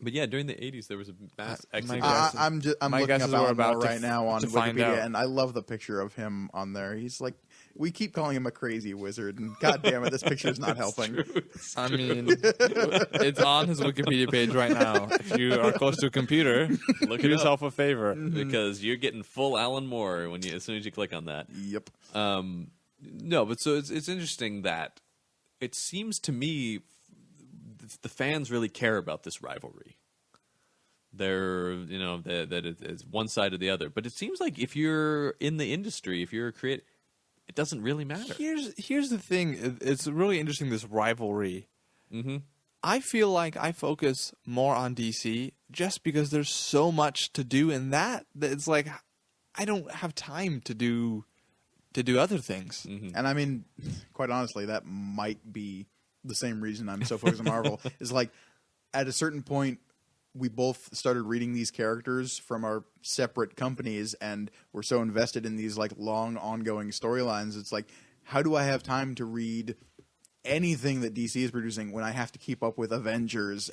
But yeah, during the 80s there was a mass my exodus. guess- I'm my looking guess up is we're Alan about Moore to right now on to find out. Wikipedia, and I love the picture of him on there. He's like, we keep calling him a crazy wizard, and god damn it, this picture is not helping. I mean, it's on his Wikipedia page right now. If you are close to a computer, Look do it yourself a favor. because you're getting full Alan Moore as soon as you click on that. Yep. No, but so it's interesting that it seems to me the fans really care about this rivalry. They're, that it's one side or the other. But it seems like if you're in the industry, if you're a creator, it doesn't really matter. Here's the thing. It's really interesting, this rivalry. Mm-hmm. I feel like I focus more on DC just because there's so much to do in that it's like I don't have time to do other things. And I mean, quite honestly, that might be the same reason I'm so focused on Marvel. Is like, at a certain point, we both started reading these characters from our separate companies, and we're so invested in these like long ongoing storylines. It's like, how do I have time to read anything that DC is producing when I have to keep up with Avengers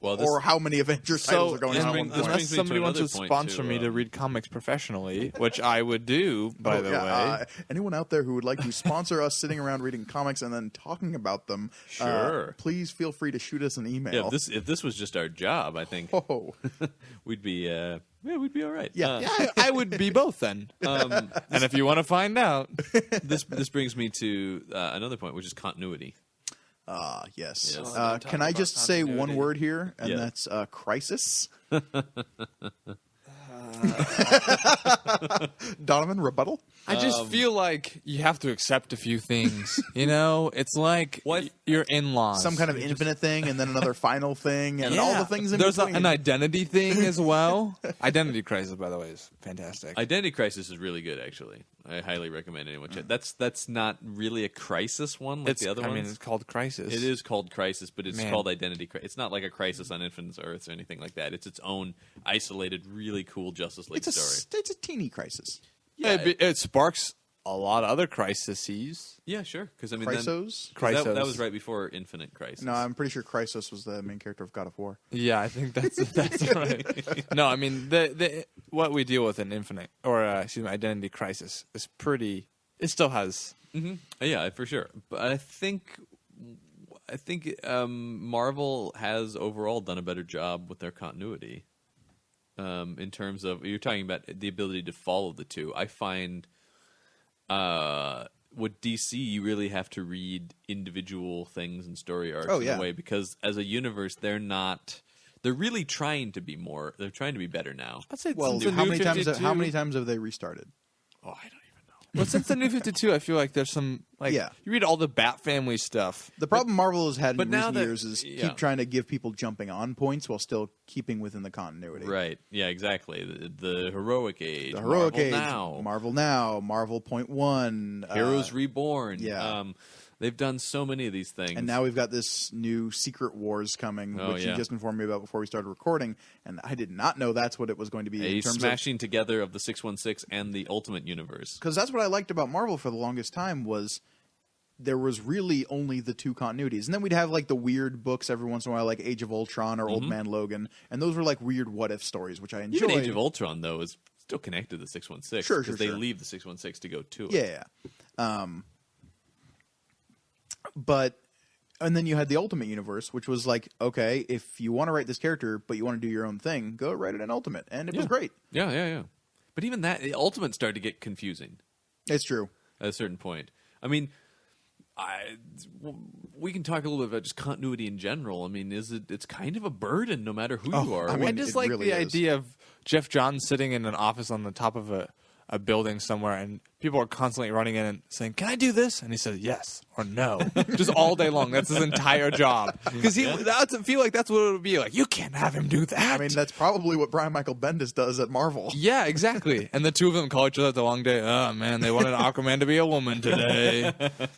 Well, or how many Avengers titles are going on at one point. brings me Unless to somebody wants to another point, sponsor too, me to read comics professionally, which I would do, by the way. Anyone out there who would like to sponsor us sitting around reading comics and then talking about them, Sure. please feel free to shoot us an email. Yeah, if this was just our job, I think Oh. we'd be we'd be all right. Yeah. I would be both then. And if you want to find out, This brings me to another point, which is continuity. Yes. Yes. Can I just say one continuity. word here, and Yeah. that's crisis? Donovan, rebuttal? I just feel like you have to accept a few things. You know, it's like What? your in-laws. Some kind of infinite thing, and then another final thing, and all the things in There's between. an identity thing as well. Identity crisis, by the way, is fantastic. Identity Crisis is really good, actually. I highly recommend anyone check. That's not really a crisis one like it's, the other I mean, ones. it's called Crisis. It is called Crisis, but it's Man. called Identity Crisis. It's not like a Crisis on Infinite Earths or anything like that. It's its own isolated, really cool Justice League story. It's a teeny crisis. Yeah, It sparks a lot of other crises. Yeah, sure. Because I mean, Chrysos? that was right before Infinite Crisis. No, I'm pretty sure Chrysos was the main character of God of War. Yeah, I think that's right. No, I mean the what we deal with in Infinite or Identity Crisis is pretty. It still has. Yeah, for sure. But I think Marvel has overall done a better job with their continuity. In terms of you're talking about the ability to follow the two, I find with DC you really have to read individual things and story arcs in a way, because as a universe they're really trying to be more. They're trying to be better now. I'd say Well, since the how New many times 52 have they restarted? Oh, I don't even know. Well, since the New 52, I feel like there's some you read all the Bat Family stuff. The problem Marvel has had in but now recent that- years is yeah. keep trying to give people jumping on points while still keeping within the continuity. Right. Yeah, exactly. The Heroic Age. The Heroic Marvel Age, Now. Marvel Now, Marvel Point One, Heroes Reborn. yeah. They've done so many of these things. and now we've got this new Secret Wars coming, Oh, which yeah. you just informed me about before we started recording, and I did not know that's what it was going to be. a in terms smashing together of the 616 and the Ultimate Universe. because that's what I liked about Marvel for the longest time was there was really only the two continuities, and then we'd have like the weird books every once in a while, like Age of Ultron or Old Man Logan, and those were like weird what if stories, which I enjoyed. Even Age of Ultron, though, is still connected to the 616. Sure, because sure, they sure. leave the 616 to go to it. Yeah. But and then you had the Ultimate Universe, which was like, okay, if you want to write this character, but you want to do your own thing, go write it in Ultimate, and it was great. Yeah. But even that, the Ultimate started to get confusing It's true. at a certain point. I mean, we can talk a little bit about just continuity in general. I mean, it's kind of a burden no matter who you are. I mean, I just it like really the is. idea of Jeff Johns sitting in an office on the top of a building somewhere, and people are constantly running in and saying, "Can I do this?" And he says yes or no, just all day long. That's his entire job. Because I feel like that's what it would be like. You can't have him do that. I mean, that's probably what Brian Michael Bendis does at Marvel. yeah, exactly. And the two of them call each other at the long day. Oh man, they wanted Aquaman to be a woman today.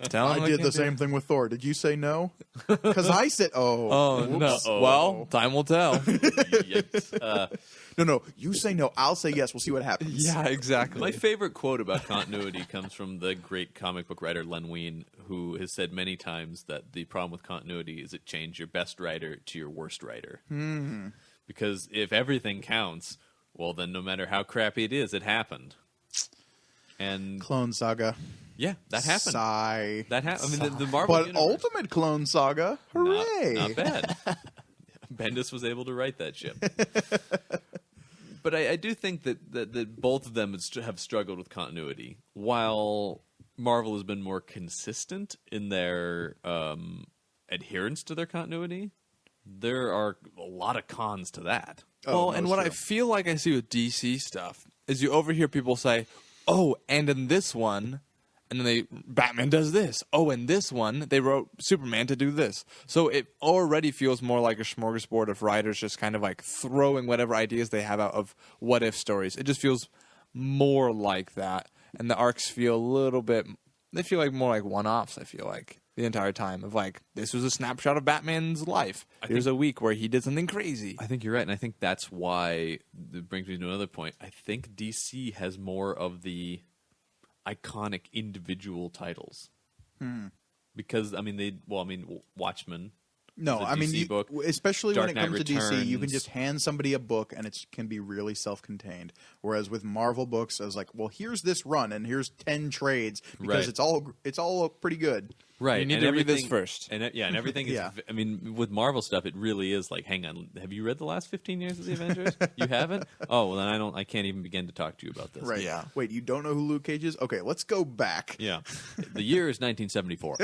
Tell them I they did can't the do same thing with Thor. Did you say no? Because I said, Oh no! whoops. Well, time will tell. Yikes. No. You say no. I'll say yes. We'll see what happens. Yeah, exactly. My favorite quote about continuity comes from the great comic book writer Len Wein, who has said many times that the problem with continuity is it changed your best writer to your worst writer. Mm-hmm. Because if everything counts, well, then no matter how crappy it is, it happened. And Clone Saga. yeah, that happened. Sigh. That happened. I mean, the Marvel But universe, Ultimate Clone Saga. Hooray. not bad. Bendis was able to write that ship. But I do think that both of them have struggled with continuity, while Marvel has been more consistent in their adherence to their continuity. There are a lot of cons to that. Well, and that's what I true. feel like I see with DC stuff is you overhear people say, "Oh, and in this one," and then Batman does this. Oh, in this one, they wrote Superman to do this. So it already feels more like a smorgasbord of writers just kind of like throwing whatever ideas they have out of what if stories. It just feels more like that, and the arcs feel a little bit. They feel like more like one-offs. I feel like the entire time of like this was a snapshot of Batman's life. Here's a week where he did something crazy. I think you're right, and I think that's why it brings me to another point. I think DC has more of the iconic individual titles. Because Watchmen. No, It's a I mean, DC book. especially Dark when it Knight comes to DC, you can Returns. just hand somebody a book and it can be really self-contained. Whereas with Marvel books, I was like, well, here's this run and here's 10 trades because Right. it's all pretty good. Right. You need and to read this everything- first. And everything is. Yeah. I mean, with Marvel stuff, it really is like, hang on, have you read the last 15 years of the Avengers? You haven't? Oh, well, then I can't even begin to talk to you about this. Right. Yeah. Wait, you don't know who Luke Cage is? Okay, let's go back. Yeah. The year is 1974.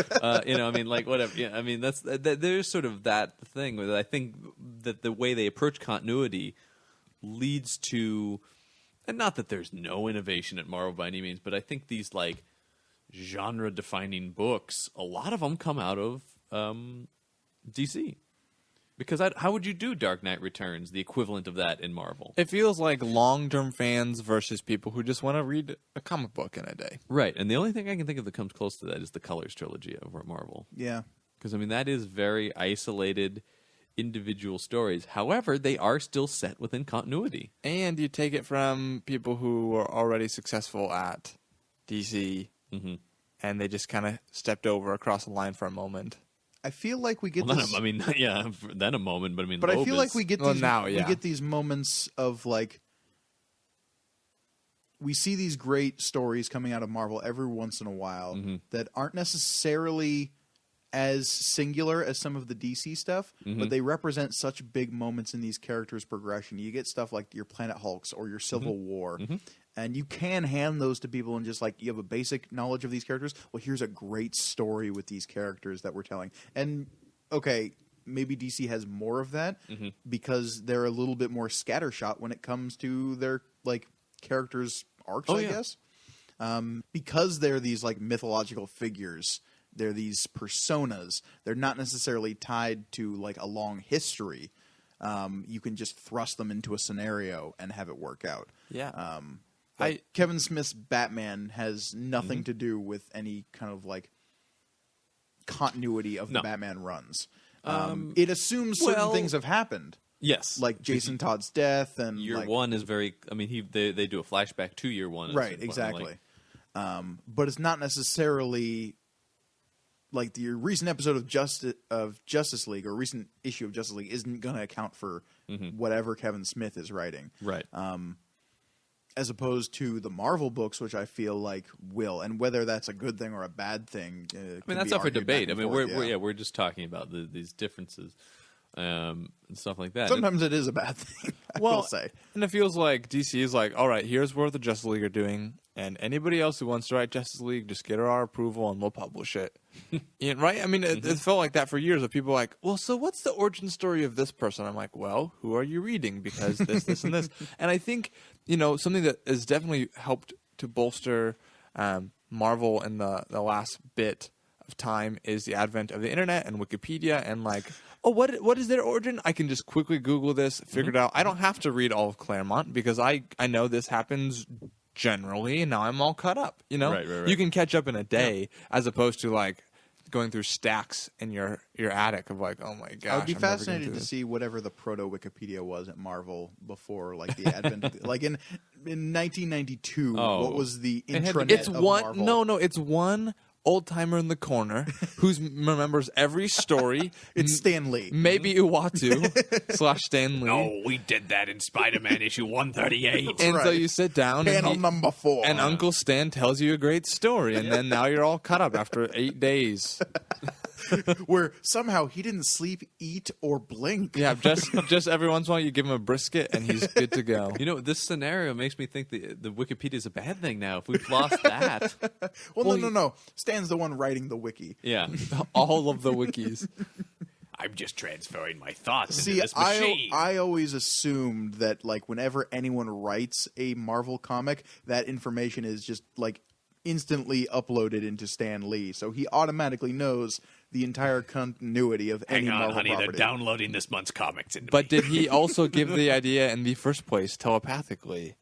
Whatever. Yeah, I mean, there's sort of that thing where I think that the way they approach continuity leads to, and not that there's no innovation at Marvel by any means, but I think these like genre-defining books, a lot of them come out of DC. Because how would you do Dark Knight Returns, the equivalent of that in Marvel? It feels like long-term fans versus people who just want to read a comic book in a day. Right, and the only thing I can think of that comes close to that is the Colors trilogy over at Marvel. Yeah. Because, I mean, that is very isolated, individual stories. However, they are still set within continuity. And you take it from people who were already successful at DC, and they just kind of stepped over across the line for a moment. I feel like we get Well, this... then a moment, but I mean, But I Loeb feel like we get Well, these now, we yeah. get these moments of like we see these great stories coming out of Marvel every once in a while that aren't necessarily as singular as some of the DC stuff, but they represent such big moments in these characters' progression. You get stuff like your Planet Hulks or your Civil War, and you can hand those to people and just like you have a basic knowledge of these characters. Well, here's a great story with these characters that we're telling. And okay, maybe DC has more of that because they're a little bit more scattershot when it comes to their like characters' arcs, I guess. Because they're these like mythological figures. They're these personas. They're not necessarily tied to like a long history. You can just thrust them into a scenario and have it work out. Yeah. Kevin Smith's Batman has nothing to do with any kind of like continuity of the Batman runs. It assumes certain things have happened, yes, like Jason Todd's death and year like, one is very. I mean, they do a flashback to year one, right, exactly. But it's not necessarily like the recent episode of Justice League or recent issue of Justice League isn't going to account for whatever Kevin Smith is writing, right? As opposed to the Marvel books, which I feel like will, and whether that's a good thing or a bad thing. I mean, that's up for debate. I mean, forth, we're just talking about these differences and stuff like that. Sometimes it is a bad thing. I will say, and it feels like DC is like, all right, here's what the Justice League are doing, and anybody else who wants to write Justice League, just get our approval and we'll publish it. Right? I mean, it felt like that for years. Of people like, well, so what's the origin story of this person? I'm like, well, who are you reading? Because this, and this. And I think, something that has definitely helped to bolster Marvel in the last bit of time is the advent of the internet and Wikipedia and like, oh, what is their origin? I can just quickly Google this, figure it out. I don't have to read all of Claremont because I know this happens generally, and now I'm all caught up. Right. You can catch up in a day as opposed to like going through stacks in your attic of like, oh my gosh. I would be I'm never gonna fascinated do to this. see whatever the proto Wikipedia was at Marvel before, like the advent, of like in 1992. What was the intranet It's of one. Marvel? No, it's one old timer in the corner who remembers every story. It's Stan Lee. Maybe Uatu / Stan Lee. Oh, we did that in Spider-Man issue 138. And so right. you sit down Panel and, number 4. and Uncle Stan tells you a great story, and then now you're all caught up after 8 days. where somehow he didn't sleep, eat, or blink. Yeah, just every once in a while you give him a brisket and he's good to go. This scenario makes me think the Wikipedia is a bad thing now. If we've lost that, Well, no. Stan's the one writing the wiki. yeah, All of the wikis. I'm just transferring my thoughts See, into this machine. I always assumed that like whenever anyone writes a Marvel comic, that information is just like instantly uploaded into Stan Lee, so he automatically knows the entire continuity of any Hang on, Marvel honey, property. they're downloading this month's comics into But me. did he also give the idea in the first place telepathically?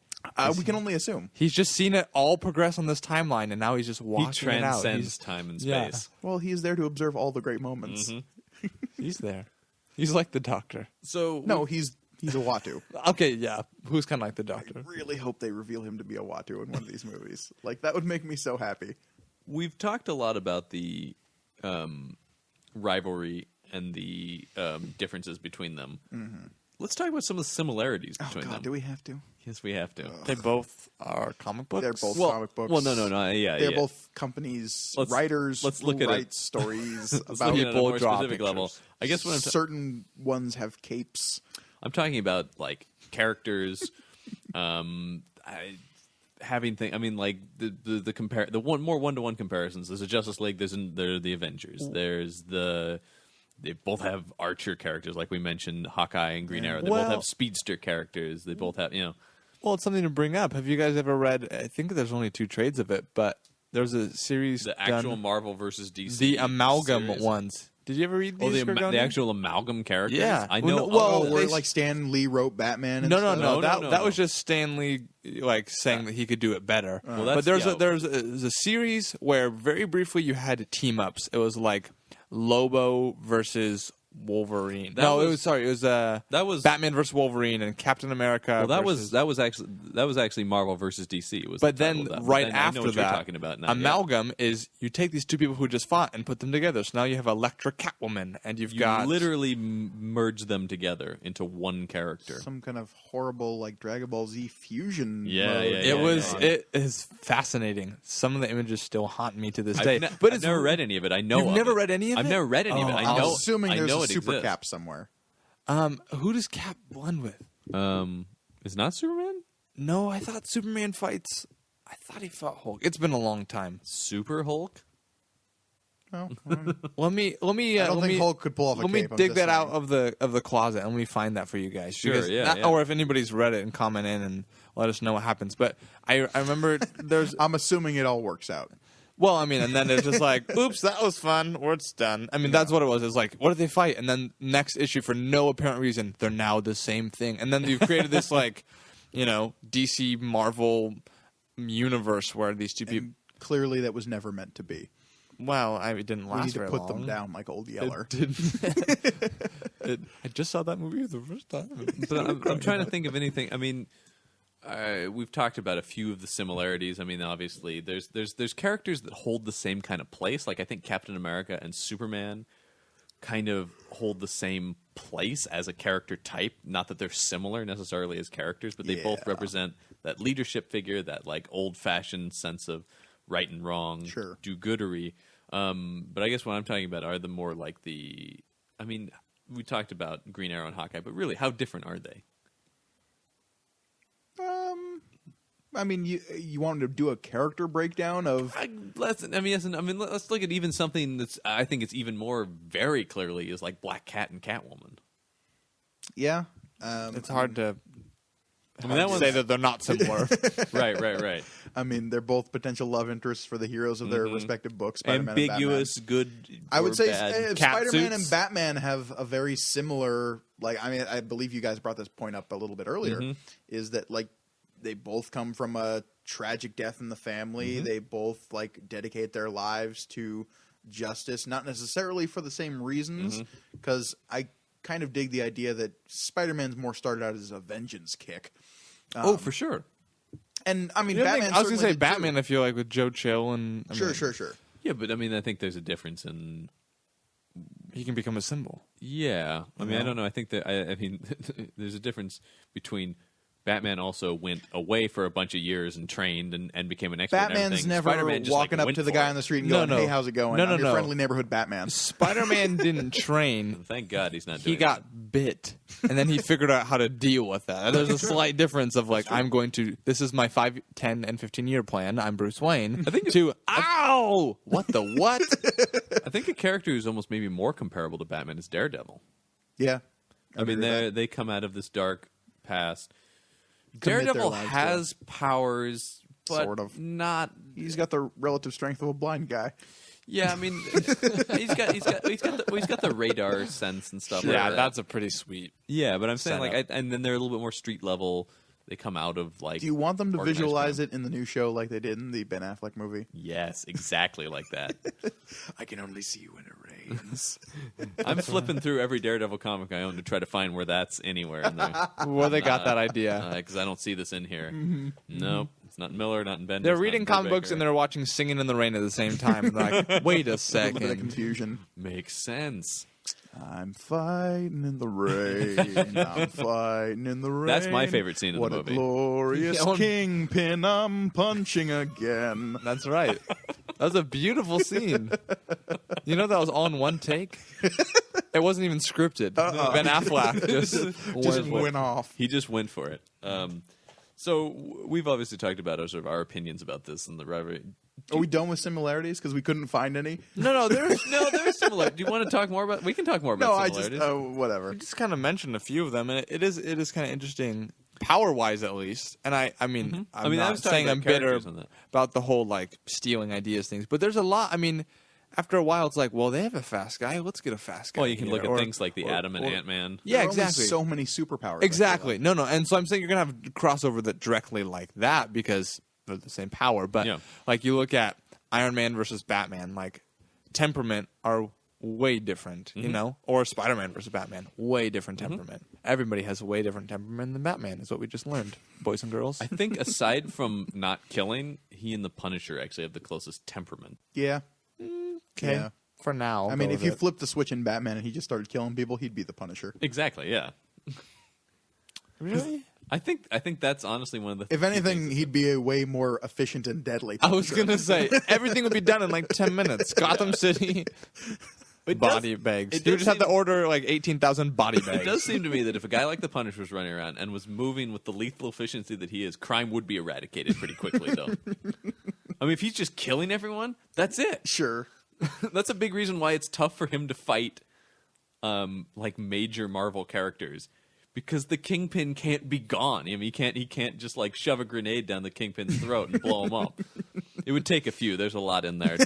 We can only assume. He's just seen it all progress on this timeline, and now he's just He walking it out. transcends time and yeah. space. Well, he is there to observe all the great moments. He's there. He's like the Doctor. So No, he's a Watu. Okay, yeah. Who's kind of like the I Doctor? really hope they reveal him to be a Watu in one of these movies. Like that would make me so happy. we've talked a lot about the rivalry and the differences between them. Let's talk about some of the similarities Oh between God, them. do we have to? Yes, we have to. They both are comic books. They're both Well, comic books. well, no, yeah, They're yeah. both companies, Let's- writers let's who look at it. write stories Let's about look at it at a more draw specific level. pictures. I guess what certain ones have capes. I'm talking about, like, characters, having things. I mean, like the more one-to-one comparisons. There's a Justice League. There are the Avengers. They both have Archer characters, like we mentioned, Hawkeye and Green Arrow. They both Well- have speedster characters. They both have, Well, it's something to bring up. Have you guys ever read? I think there's only 2 trades of it, but there's a series. the done- actual Marvel versus DC. the amalgam series. ones. Did you ever read these? Oh, the Gorgonian? actual amalgam characters. Yeah. I Well, know. no- well, Where they- like Stan Lee wrote Batman. And No, stuff? No, that no. was just Stan Lee like saying that he could do it better. Well, but that's- there's a series where very briefly you had team ups. It was like Lobo versus Wolverine. That it was- was that was Batman versus Wolverine and Captain America. Well, versus- that was actually Marvel versus DC. Was But the title then of that. right But then I know after what that, you're talking about now. amalgam is you take these 2 people who just fought and put them together. So now you have Elektra Catwoman, and you've You got literally merge them together into one character. Some kind of horrible like Dragon Ball Z fusion. Yeah, mode. yeah, It is fascinating. Some of the images still haunt me to this day. But it's I've never read any of it. I know. You've of never it. read any of I've it? never read any of it. Oh, I I'm know. assuming I there's know a it super exists. cap somewhere. Who does Cap blend with? Is not Superman No, I thought Superman fights. I thought he fought Hulk. It's been a long time. Super Hulk? No, Let me. I don't think Hulk could pull off a Let me cape. I'm dig just that out saying. of the closet and let me find that for you guys. Sure, Because yeah. Or if anybody's read it and comment in and let us know what happens. But I remember there's. I'm assuming it all works out. Well, I mean, and then it's just like, oops, that was fun. Or it's done. I mean, that's what it was. It's like, what did they fight? And then next issue, for no apparent reason, they're now the same thing. And then you've created this like, DC Marvel universe where these 2 people. And clearly, that was never meant to be. Well, it didn't We last need to very put long. them down like Old Yeller. I just saw that movie the first time. But I'm trying to think of anything. I mean, we've talked about a few of the similarities. I mean, obviously, there's characters that hold the same kind of place. Like I think Captain America and Superman kind of hold the same place as a character type. Not that they're similar necessarily as characters, but they both Yeah. represent that leadership figure, that like old-fashioned sense of right and wrong, Sure. do-goodery. But I guess what I'm talking about are the more like the. I mean, we talked about Green Arrow and Hawkeye, but really, how different are they? I mean, you wanted to do a character breakdown of Let's look at even something that's. I think it's even more very clearly is like Black Cat and Catwoman. yeah. It's hard to that one's- say that they're not similar. Right. I mean, they're both potential love interests for the heroes of their respective books. Spider-Man and Ambiguous, good. I would or say bad. cat Spider-Man suits. and Batman have a very similar. Like, I mean, I believe you guys brought this point up a little bit earlier. Is that like they both come from a tragic death in the family? They both like dedicate their lives to justice, not necessarily for the same reasons. Because I kind of dig the idea that Spider-Man's more started out as a vengeance kick. Oh, for sure. And I mean, You know, Batman. I was gonna certainly say did, Batman. too. I feel like with Joe Chill and Sure. Yeah, but I mean, I think there's a difference in. he can become a symbol. Yeah, I mean, I don't know. I think that I mean, there's a difference between. Batman also went away for a bunch of years and trained and became an expert. in Batman's everything. never Spider-Man just, walking like, up went to the for guy it. on the street and No, going, no. "Hey, how's it going? No, I'm no, your no. friendly neighborhood Batman." Spider-Man didn't train. Thank God he's not. Doing He got bit, and then he figured out how to deal with that. There's a slight difference of like, I'm going to. This is my 5, 10, and 15-year plan. I'm Bruce Wayne. I think ow! What the what? I think a character who's almost maybe more comparable to Batman is Daredevil. Yeah, I mean, agree with they come out of this dark past. Commit their Daredevil lives to has powers, but Sort of. not. he's got the relative strength of a blind guy. Yeah, I mean, he's got the radar sense and stuff. Yeah, like that. that's a pretty sweet. Yeah, but I'm saying setup. and then they're a little bit more street level. They come out of like. Do you want them to organized visualize crime. it in the new show like they did in the Ben Affleck movie? Yes, exactly like that. I can only see you when it rains. I'm flipping through every Daredevil comic I own to try to find where that's anywhere in there. Where they got that idea. Because I don't see this in here. Nope, It's not in Miller, not in Bendis. They're not reading in comic books Brubaker. and they're watching Singing in the Rain at the same time. They're like, wait a A little bit of second. confusion. Makes sense. I'm fighting in the rain. I'm fighting in the rain. That's my favorite scene in what the movie. a glorious Yeah. kingpin I'm punching again. That's right. That was a beautiful scene. You know that was all in one take? It wasn't even scripted. Ben Affleck Just went off. He just went for it. So we've obviously talked about our opinions about this and the rivalry. Are we done with similarities because we couldn't find any? No, there's similar. Do you want to talk more about? We can talk more about No, I just similarities. whatever. We just kind of mentioned a few of them, and it is kind of interesting, power wise at least. And I mean, I'm I not was talking saying about I'm bitter characters on that. about the whole like stealing ideas things, but there's a lot. I mean, after a while, it's like, well, they have a fast guy. Let's get a fast guy. Well, you can look at Or- things like the Atom and or- Ant-Man. Yeah, There are only exactly. so many superpowers. I feel Exactly. like. No. And so I'm saying you're gonna have crossover that directly like that because they're the same power. But Yeah. like you look at Iron Man versus Batman, like temperament are way different, you know? Or Spider-Man versus Batman, way different temperament. Everybody has a way different temperament than Batman, is what we just learned, boys and girls. I think aside from not killing, he and the Punisher actually have the closest temperament. Yeah. Okay. Yeah. For now. I mean, if you flipped the switch in Batman and he just started killing people, he'd be the Punisher. Exactly. Yeah. Really? I think that's honestly one of the. If anything, he'd be a way more efficient and deadly I was Punisher. going to say, everything would be done in like 10 minutes. Gotham City, body bags. it You does just have to seem- order like 18,000 body bags. It does seem to me that if a guy like the Punisher was running around and was moving with the lethal efficiency that he is, crime would be eradicated pretty quickly, though. I mean, if he's just killing everyone, that's it. Sure. That's a big reason why it's tough for him to fight, like major Marvel characters, because the Kingpin can't be gone. I mean, he can't just like shove a grenade down the Kingpin's throat and blow him up. It would take a few. There's a lot in there.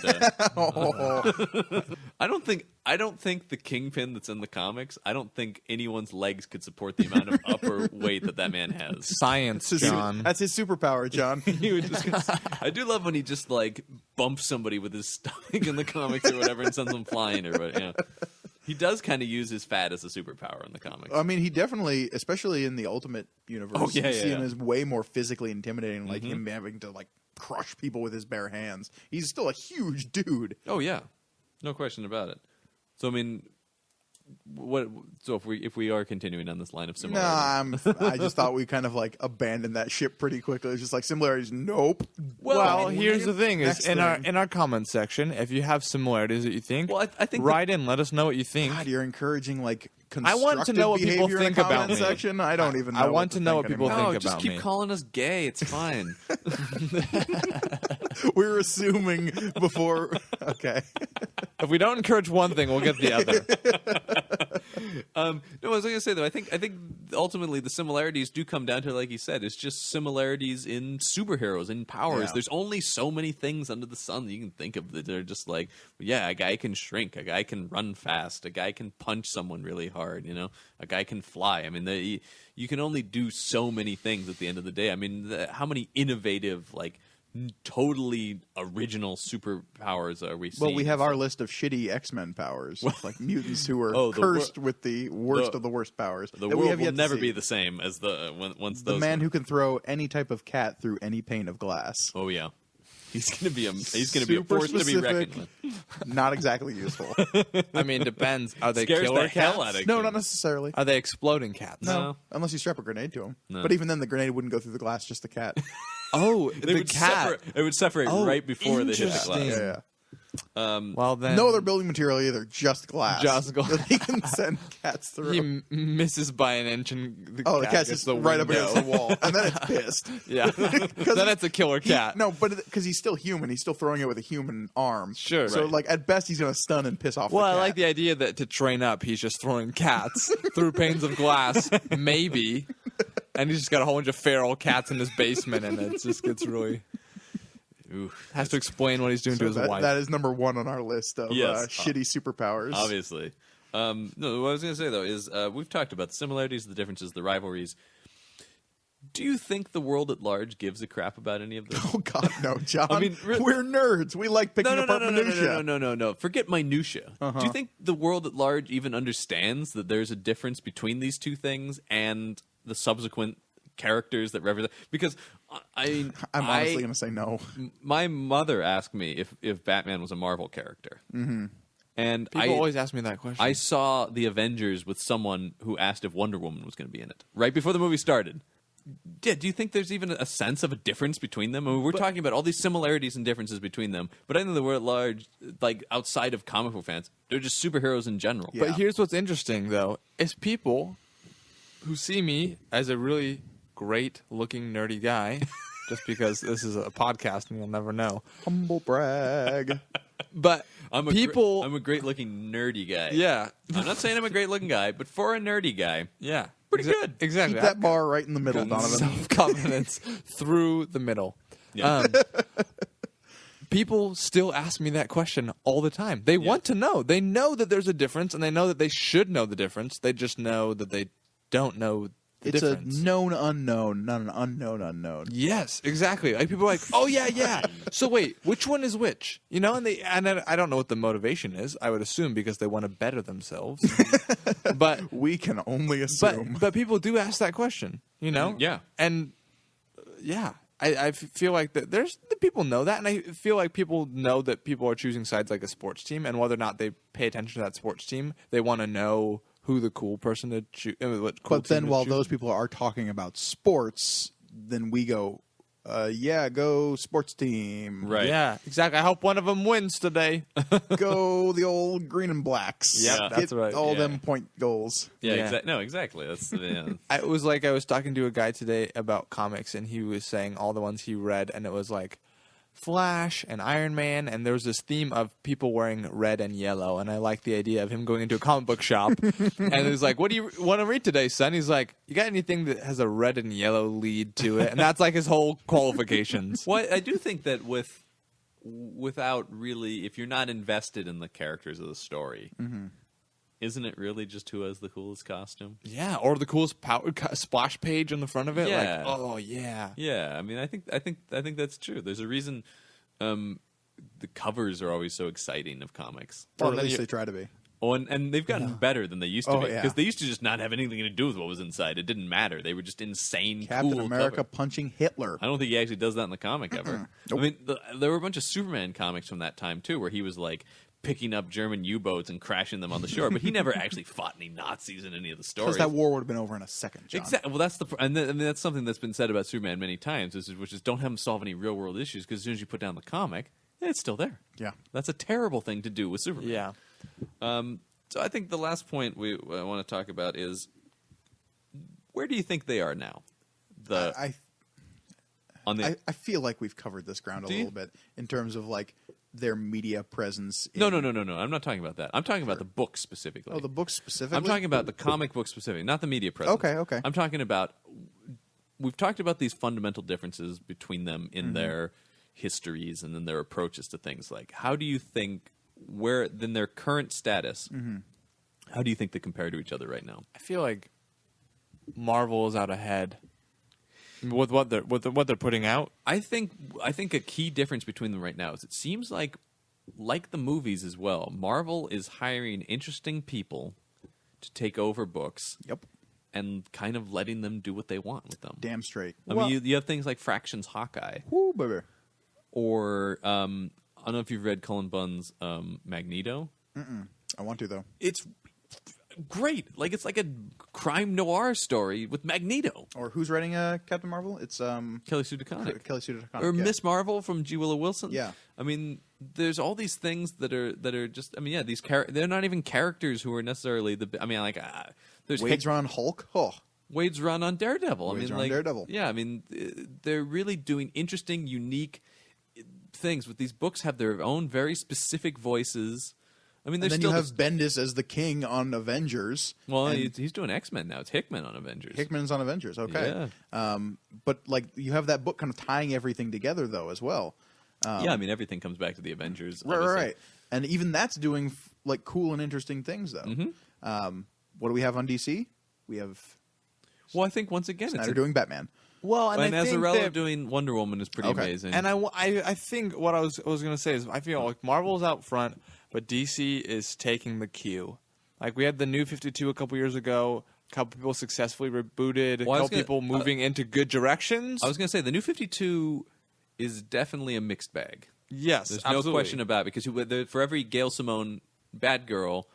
I don't think the Kingpin that's in the comics. I don't think anyone's legs could support the amount of upper weight that man has. Science, That's his- John. That's his superpower, John. He would just, I do love when he just like bumps somebody with his stomach in the comics or whatever and sends them flying or what. Yeah, he does kind of use his fat as a superpower in the comics. I mean, he definitely, especially in the Ultimate universe, Oh, yeah, you see him yeah. as way more physically intimidating, like him having to like crush people with his bare hands. He's still a huge dude. Oh yeah, no question about it. So I mean, what? So if we are continuing on this line of similarities, I just thought we kind of like abandoned that ship pretty quickly. It's just like similarities. Nope. Well, I mean, here's the thing: is next in thing. our comments section, if you have similarities that you think, Well, I think write in, let us know what you think. God, you're encouraging like I want to know what people constructive behavior in think the about comment me. section. I don't even know. I want to know what think people anymore. no, think just about keep me. calling us gay. It's fine. We're assuming before. Okay. If we don't encourage one thing, we'll get the other. No, I was going to say though. I think ultimately the similarities do come down to, like you said, it's just similarities in superheroes, in powers. Yeah. There's only so many things under the sun that you can think of that are just like, yeah, a guy can shrink, a guy can run fast, a guy can punch someone really hard, you know, a guy can fly. I mean, you can only do so many things at the end of the day. I mean, how many innovative, like totally original superpowers are we seeing? Well, we have our list of shitty X-Men powers, like mutants who are Oh, the cursed with the worst the- of the worst powers. The that we world have will yet to never see. be the same as once The those. man who can throw any type of cat through any pane of glass. Oh yeah, he's gonna be a Super force to be reckoned specific. with. Not exactly useful. I mean, depends. Are they Scares killer the hell cats? out of No, kids. not necessarily. Are they exploding cats? No. Unless you strap a grenade to him. No. But even then, the grenade wouldn't go through the glass, just the cat. Oh, They the would cat. It would separate Oh, right before they hit the glass. interesting. Yeah, Well, then No other building material either, just glass. Just glass. That he can send cats through. he misses by an inch, and the Oh, the cat cat's gets just the right up window. against the wall. And then it's pissed. Yeah, then it's a killer cat. No, but because he's still human, he's still throwing it with a human arm. Sure. So, Right. like, at best, he's going to stun and piss off Well, the I cat. like the idea that to train up, he's just throwing cats through panes of glass, maybe, and he's just got a whole bunch of feral cats in his basement, and it just gets really Ooh, has to explain what he's doing So to his wife. that is number one on our list of Yes. shitty superpowers. obviously. No, what I was going to say though is we've talked about the similarities, the differences, the rivalries. Do you think the world at large gives a crap about any of this? Oh, God, no, John. I mean, we're nerds. We like picking apart minutia. No. Forget minutia. Uh-huh. Do you think the world at large even understands that there's a difference between these two things and the subsequent characters that represent. Because I'm honestly going to say no. my mother asked me if Batman was a Marvel character. Mm-hmm. And People always ask me that question. I saw the Avengers with someone who asked if Wonder Woman was going to be in it right before the movie started. Yeah, do you think there's even a sense of a difference between them? I mean, we're talking about all these similarities and differences between them, but I think that we're at large, like outside of comic book fans, they're just superheroes in general. Yeah. But here's what's interesting, though, is people who see me as a really great-looking, nerdy guy, just because this is a podcast and you'll never know. Humble brag. But I'm a great-looking nerdy guy. Yeah. I'm not saying I'm a great-looking guy, but for a nerdy guy, Yeah. pretty good. Exactly. Keep that bar right in the middle, Donovan. Self-confidence through the middle. Yeah. People still ask me that question all the time. They want to know. They know that there's a difference, and they know that they should know the difference. They just know that they don't know the It's difference. a known unknown, not an unknown unknown. Yes, exactly. Like people are like, "Oh yeah." So wait, which one is which? You know, and I don't know what the motivation is. I would assume because they want to better themselves. But We can only assume. but people do ask that question. You know. Yeah. And yeah, I feel like that there's the people know that, and I feel like people know that people are choosing sides like a sports team, and whether or not they pay attention to that sports team, they want to know who the cool person to choose. But then while those people are talking about sports, then we go, yeah, go sports team. Right. Yeah, exactly. I hope one of them wins today. Go the old green and blacks. Yeah, Get that's right. all Yeah. them point goals. Yeah, Yeah. No, exactly. That's It was like I was talking to a guy today about comics, and he was saying all the ones he read, and it was like Flash and Iron Man, and there was this theme of people wearing red and yellow, and I like the idea of him going into a comic book shop, and he was like, "What do you want to read today, son?" He's like, "You got anything that has a red and yellow lead to it?" And that's like his whole qualifications. Well, I do think that without really, if you're not invested in the characters of the story, isn't it really just who has the coolest costume? Yeah, or the coolest splash page on the front of it. Yeah. Like, oh yeah. Yeah, I mean, I think that's true. There's a reason the covers are always so exciting of comics. Or Well, at then least you- they try to be. Oh, and they've gotten better than they used to Oh, be yeah. because they used to just not have anything to do with what was inside. It didn't matter. They were just insane, Captain cool America cover. punching Hitler. I don't think he actually does that in the comic ever. Nope. I mean, there were a bunch of Superman comics from that time too, where he was like picking up German U-boats and crashing them on the shore, but he never actually fought any Nazis in any of the stories. Because that war would have been over in a second, John. Exactly. Well, that's I mean, that's something that's been said about Superman many times, which is don't have him solve any real world issues because as soon as you put down the comic, it's still there. Yeah. That's a terrible thing to do with Superman. Yeah. So I think the last point I want to talk about is where do you think they are now? I feel like we've covered this ground a Do you? little bit in terms of like their media presence. No. I'm not talking about that. I'm talking about the book specifically. Oh, the book specifically? I'm talking about the comic book specifically, not the media presence. Okay. I'm talking about. We've talked about these fundamental differences between them in their histories and in their approaches to things. Like, how do you think in their current status? How do you think they compare to each other right now? I feel like Marvel is out ahead with what they're putting out. I think a key difference between them right now is it seems like the movies as well, Marvel is hiring interesting people to take over books. Yep. And kind of letting them do what they want with them. Damn straight. I mean, you have things like Fraction's Hawkeye, Woo, baby. or I don't know if you've read Cullen Bunn's Magneto. I want to, though. It's great. Like it's like a crime noir story with Magneto. Or who's writing Captain Marvel? It's Kelly Sue DeConnick. Kelly Sue DeConnick. Or yeah. Miss Marvel from G. Willow Wilson. Yeah. I mean, there's all these things that are just. I mean, yeah, these they're not even characters who are necessarily the. I mean, like there's Wade's run on Hulk. Oh, Wade's run on Daredevil. Wade's I mean, run on like Daredevil. Yeah, I mean, they're really doing interesting, unique things. With these books, have their own very specific voices. I mean, and there's then still you have Bendis as the king on Avengers. well, and he's doing X-Men now. It's Hickman on Avengers. Hickman's on Avengers. Okay. But like you have that book kind of tying everything together though as well. Yeah, I mean, everything comes back to the Avengers. Right, obviously. right. And even that's doing like cool and interesting things though. Mm-hmm. What do we have on DC? We have Well, I think once again, Snyder doing Batman. Well, and Azzarello doing Wonder Woman is pretty Okay. amazing. And I think what I was going to say is I feel like Marvel's out front, but DC is taking the cue. Like we had the New 52 a couple years ago. A couple people successfully rebooted. Well, A couple people moving into good directions. I was going to say the New 52 is definitely a mixed bag. Yes, There's absolutely. no question about it, because for every Gail Simone bad girl,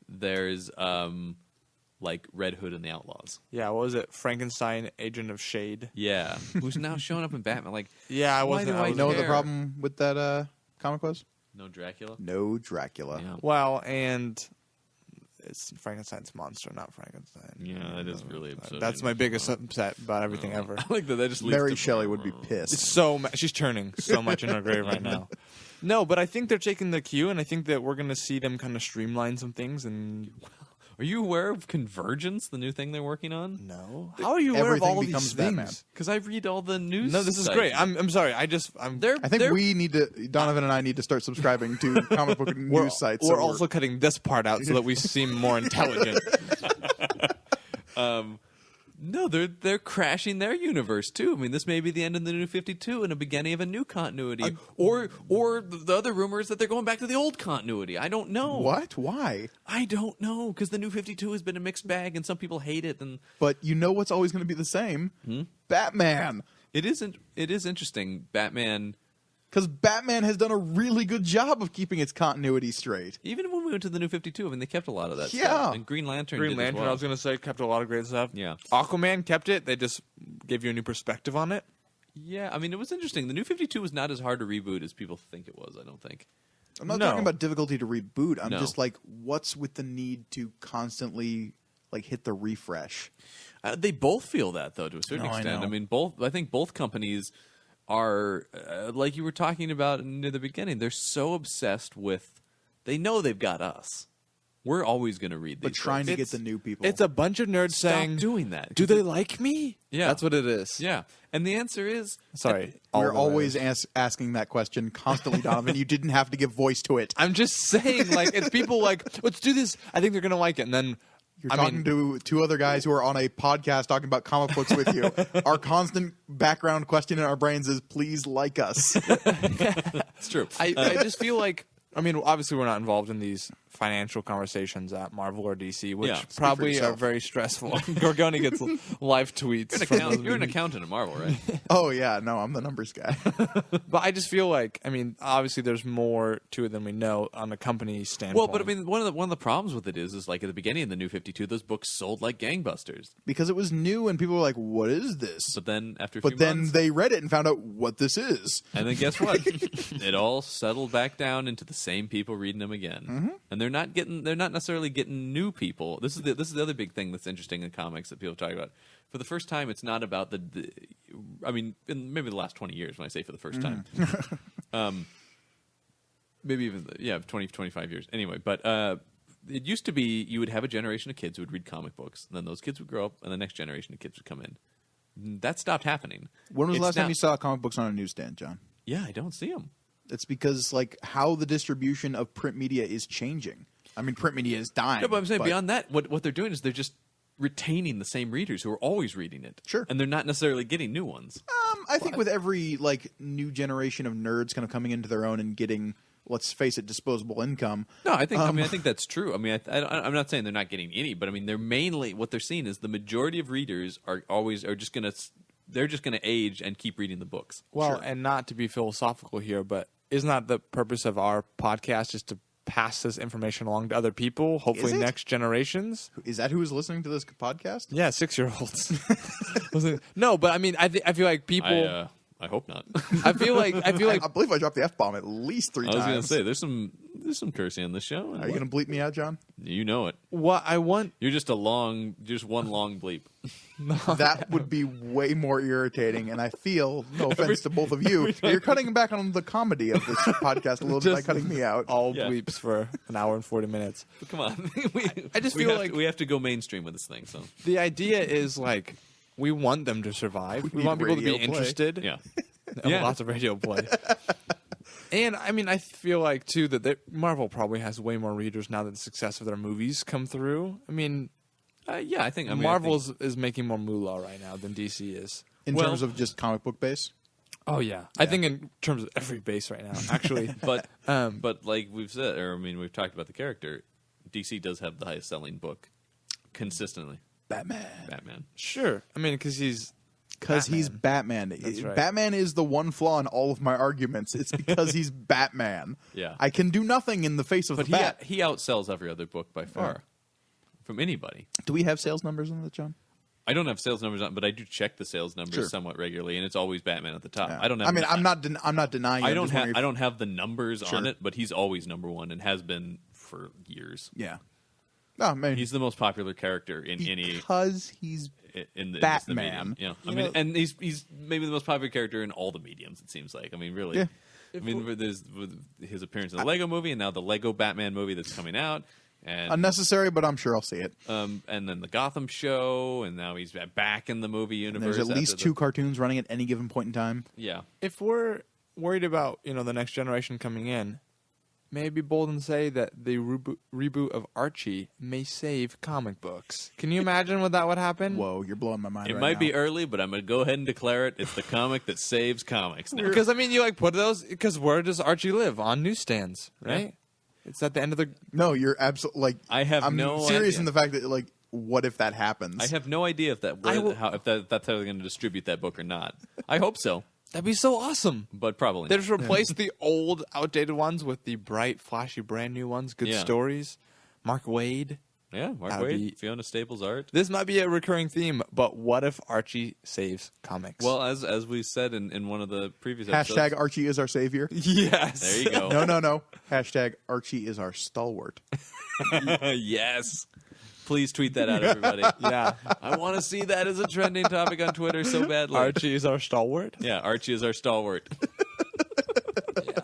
there's like Red Hood and the Outlaws. Yeah, what was it? Frankenstein, Agent of Shade. Yeah, who's now showing up in Batman? Like, Yeah, I why wasn't. do I I was- You know what the care. problem with that comic was? no Dracula. No Dracula. Yeah. Well, and it's Frankenstein's monster, not Frankenstein. Yeah, that is really absurd. That's my biggest upset about everything ever. I like that. That just leads Mary to Shelley would be pissed. It's so she's turning so much in her grave right now. No, but I think they're taking the cue, and I think that we're going to see them kind of streamline some things. And Are you aware of Convergence, the new thing they're working on? no, how are you aware of Everything all becomes these Batman. things? Because I read all the news. No, this is sites. great. I'm sorry. I'm I think we need to, Donovan and I need to start subscribing to comic book news sites. We're so also cutting this part out so that we seem more intelligent. No, they're crashing their universe too. I mean, this may be the end of the New 52 and a beginning of a new continuity, or the other rumor is that they're going back to the old continuity. I don't know. What? Why? I don't know, because the New 52 has been a mixed bag, and some people hate it, and But you know what's always going to be the same? Batman. it isn't. It is interesting. Batman. Because Batman has done a really good job of keeping its continuity straight. Even when we went to the New 52, I mean, they kept a lot of that Yeah. stuff. And Green Lantern Green did Lantern, as well. I was going to say, kept a lot of great stuff. Yeah. Aquaman kept it. They just gave you a new perspective on it. Yeah, I mean, it was interesting. The New 52 was not as hard to reboot as people think it was, I don't think. I'm not No. talking about difficulty to reboot. I'm No. just like, what's with the need to constantly like hit the refresh? They both feel that, though, to a certain No, I extent. know. I mean, I think both companies are, like you were talking about near the beginning, they're so obsessed with, they know they've got us. We're always going to read these But trying to books. get the new people. It's a bunch of nerds Stop saying, doing that. "Do they like me?" Yeah. That's what it is. Yeah. And the answer is, Sorry, all We're the always nerds. asking that question constantly, Donovan. You didn't have to give voice to it. I'm just saying, like, it's people like, "Let's do this." I think they're gonna like it, and then You're I talking mean, to two other guys who are on a podcast talking about comic books with you. Our constant background question in our brains is, please like us. it's true. I just feel like, I mean, obviously we're not involved in these financial conversations at Marvel or DC, which Yeah. Speak for probably are yourself. very stressful. Gorgoni gets live tweets. from those You're an meetings. accountant at Marvel, right? Oh, yeah. No, I'm the numbers guy. But I just feel like, I mean, obviously there's more to it than we know on a company standpoint. Well, but I mean, one of the problems with it is like at the beginning of the New 52, those books sold like gangbusters. Because it was new and people were like, what is this? But then after a But few then months, they read it and found out what this is. and then guess what? It all settled back down into the same people reading them again, and they're not necessarily getting new people. This is the other big thing that's interesting in comics that people talk about. For the first time, it's not about I mean, in maybe the last 20 years when I say for the first time, maybe even 20, 25 years. Anyway, but it used to be you would have a generation of kids who would read comic books, and then those kids would grow up, and the next generation of kids would come in. That stopped happening. When was the It's last time now- you saw comic books on a newsstand, John? Yeah, I don't see them. It's because like how the distribution of print media is changing. I mean, print media is dying. No, but I'm saying beyond that, what they're doing is they're just retaining the same readers who are always reading it. Sure. And they're not necessarily getting new ones. I think with every like new generation of nerds kind of coming into their own and getting, let's face it, disposable income. No, I think I think that's true. I mean, I'm not saying they're not getting any, but I mean, they're mainly what they're seeing is the majority of readers are just going to age and keep reading the books. well, and not to be philosophical here, but isn't that the purpose of our podcast, is to pass this information along to other people, hopefully Is it? next generations? Is that who is listening to this podcast? Yeah, 6-year-olds. No, but I mean, I feel like people. I hope not. I feel like I believe I dropped the F-bomb at least 3 I was times. going to say there's some cursing on this show. Are you going to bleep me out, John? You know it. what I want. You're just one long bleep. That would be way more irritating, and I feel, no offense to both of you, that you're cutting back on the comedy of this podcast a little bit by Just cutting me out. All Yeah. bleeps for an hour and 40 minutes. But come on. I just we feel have like- we have to go mainstream with this thing. So The idea is like, we want them to survive. We need want people to be radio play. interested. yeah. Lots of radio play. And I mean, I feel like too that Marvel probably has way more readers now that the success of their movies come through. I mean, I think Marvel is making more moolah right now than DC is. In Well- terms of just comic book base? Oh yeah, I think in terms of every base right now, actually. But Um, but like we've said, or I mean, we've talked about the character. DC does have the highest selling book consistently. Batman. Sure. I mean, because he's Batman. That's right. Batman is the one flaw in all of my arguments. It's because he's Batman. Yeah. I can do nothing in the face of But the bat. he outsells every other book by far from anybody. Do we have sales numbers on that, John? I don't have sales numbers on, but I do check the sales numbers Sure. somewhat regularly, and it's always Batman at the top. Yeah. I don't have. I mean, I'm not denying. I I'm don't just have. wondering I don't have the numbers on Sure. it, but he's always number one and has been for years. Yeah. No, maybe He's the most popular character in any because he's in the Batman. medium. Yeah, I You mean, know- and he's maybe the most popular character in all the mediums. It seems like. I mean, really. Yeah. I mean, with his appearance in the Lego Movie, and now the Lego Batman movie that's coming out, and unnecessary, but I'm sure I'll see it. and then the Gotham show, and now he's back in the movie universe. There's at least after two cartoons running at any given point in time. Yeah. If we're worried about the next generation coming in, may I be bold and say that the reboot of Archie may save comic books? Can you imagine what that would happen? Whoa, you're blowing my mind. It right might now. be early, but I'm going to go ahead and declare it. It's the comic that saves comics now. Because I mean, you put those because where does Archie live? On newsstands, right? Yeah. It's at the end of the. No, you're absolutely I have I'm no serious idea. in the fact that what if that happens? I have no idea if that's how they're going to distribute that book or not. I hope so, That'd be so awesome. but probably They not. just replace the old, outdated ones with the bright, flashy, brand new ones. Good Yeah. stories. Mark Waid. Yeah, Mark That'd Waid, be- Fiona Staples art. This might be a recurring theme, but what if Archie saves comics? Well, as we said in one of the previous episodes. Hashtag Archie is our savior. yes. There you go. No. Hashtag Archie is our stalwart. Yes. Please tweet that out, everybody. Yeah. I want to see that as a trending topic on Twitter so badly. Archie is our stalwart. Yeah, Archie is our stalwart. Yeah.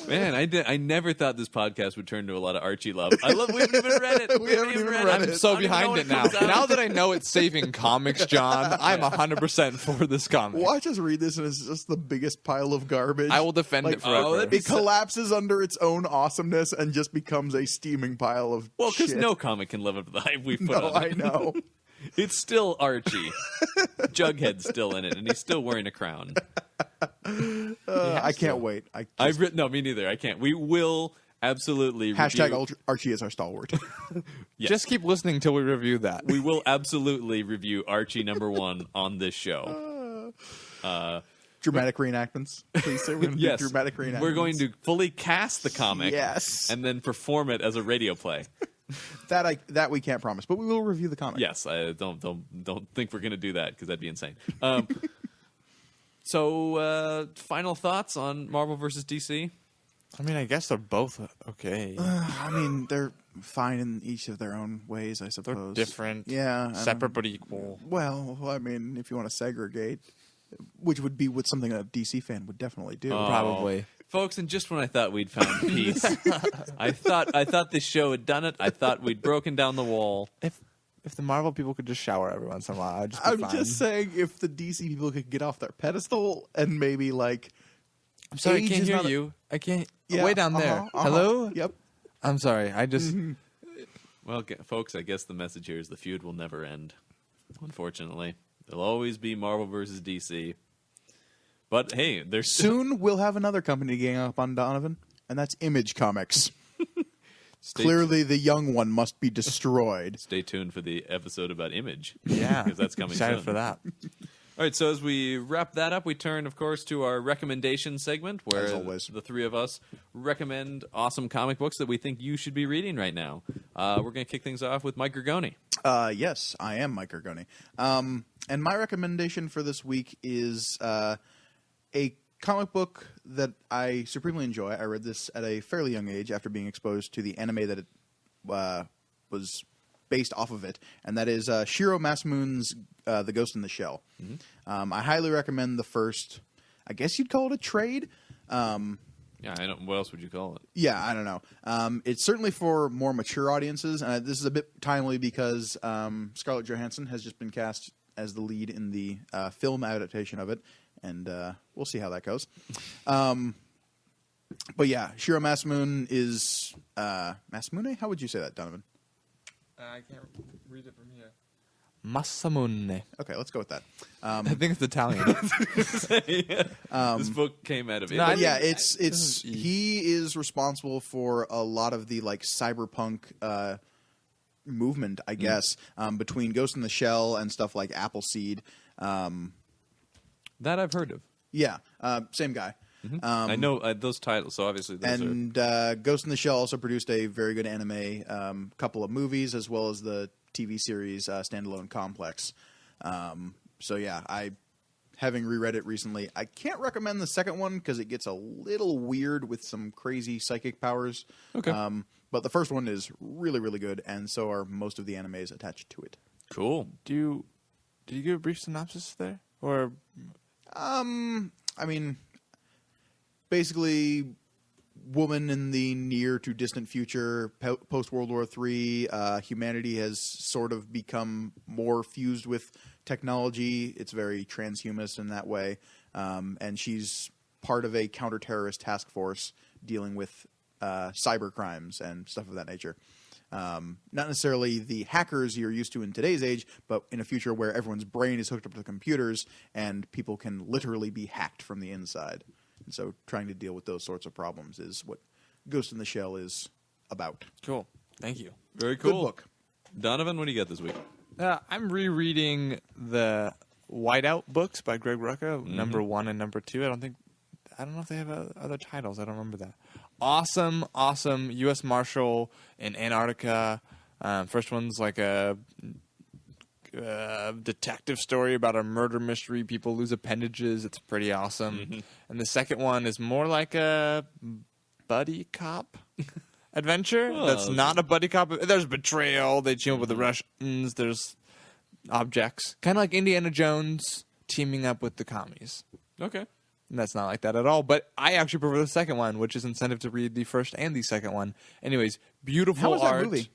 Man, I never thought this podcast would turn to a lot of Archie love. We haven't even read it. We haven't even read it. I'm so I don't even know behind when it now. comes out. Now that I know it's saving comics, John, I'm 100% for this comic. Watch us read this, and it's just the biggest pile of garbage. I will defend it forever. that'd be It collapses under its own awesomeness and just becomes a steaming pile of Well, because shit. no comic can live up to the hype we've put No, on I it. know. It's still Archie. Jughead's still in it, and he's still wearing a crown. I can't wait. I've written no, me neither. I can't. We will absolutely Hashtag review, Archie is our stalwart. Yes. Just keep listening till we review that. we will absolutely review Archie #1 on this show. Dramatic reenactments. Please say we're going to Yes, do dramatic reenactments. we're going to fully cast the comic, Yes. and then perform it as a radio play. That we can't promise, but we will review the comic. Yes, I don't think we're going to do that because that'd be insane. So, final thoughts on Marvel versus DC? I mean, I guess they're both okay. I mean, they're fine in each of their own ways, I They're suppose. different. Yeah. I Separate don't- but equal. Well, I mean, if you want to segregate, which would be what something a DC fan would definitely do. Probably. Folks, and just when I thought we'd found peace, I thought this show had done it. I thought we'd broken down the wall. If the Marvel people could just shower every once in a while, I'd just be I'm fine. just saying, if the DC people could get off their pedestal and maybe I'm sorry, I age can't is hear not a- you. I can't. Yeah, way down there. uh-huh. Hello? Yep. I'm sorry. I just. Well, folks, I guess the message here is the feud will never end. Unfortunately, there'll always be Marvel versus DC. But hey, there's Soon we'll have another company gang up on Donovan, and that's Image Comics. Clearly, the young one must be destroyed. Stay tuned for the episode about Image. Yeah. because that's coming Excited soon. for that. All right, so as we wrap that up, we turn, of course, to our recommendation segment, where As always. the three of us recommend awesome comic books that we think you should be reading right now. We're going to kick things off with Mike Gargoni. Yes, I am Mike Gargoni. And my recommendation for this week is a comic book that I supremely enjoy. I read this at a fairly young age after being exposed to the anime that it was based off of it, and that is Shiro Masamune's The Ghost in the Shell. I highly recommend the first, I guess you'd call it a trade. Yeah, I don't. What else would you call it? Yeah, I don't know. It's certainly for more mature audiences. This is a bit timely because Scarlett Johansson has just been cast as the lead in the film adaptation of it, and we'll see how that goes. But yeah, Shiro Masamune is Masamune. How would you say that, Donovan? I can't read it from here. Masamune. Okay, let's go with that. I think it's Italian. This book came out of No, I Italy. Yeah, didn't- he is responsible for a lot of the cyberpunk movement, I guess, between Ghost in the Shell and stuff like Appleseed. That I've heard of. Yeah, same guy. I know those titles, so obviously those are... And Ghost in the Shell also produced a very good anime, couple of movies, as well as the TV series Standalone Complex. So yeah, having reread it recently, I can't recommend the second one because it gets a little weird with some crazy psychic powers. Okay. But the first one is really, really good, and so are most of the animes attached to it. Cool. Did you give a brief synopsis there? Or I mean, basically, woman in the near to distant future, post World War III, humanity has sort of become more fused with technology. It's very transhumanist in that way, and she's part of a counter-terrorist task force dealing with cyber crimes and stuff of that nature. Not necessarily the hackers you're used to in today's age, but in a future where everyone's brain is hooked up to computers and people can literally be hacked from the inside. And so trying to deal with those sorts of problems is what Ghost in the Shell is about. cool. Thank you. Very cool. Good book. Donovan, what do you got this week? I'm rereading the Whiteout books by Greg Rucka, number 1 and number 2. I don't know if they have other titles. I don't remember that. Awesome U.S. Marshal in Antarctica. First one's like a detective story about a murder mystery. People lose appendages. It's pretty awesome. And the second one is more like a buddy cop adventure. Well, That's not a buddy cop. There's betrayal. They team up with the Russians. There's objects. Kind of like Indiana Jones teaming up with the commies. Okay. And that's not like that at all. But I actually prefer the second one, which is incentive to read the first and the second one. Anyways, beautiful How was art. that movie?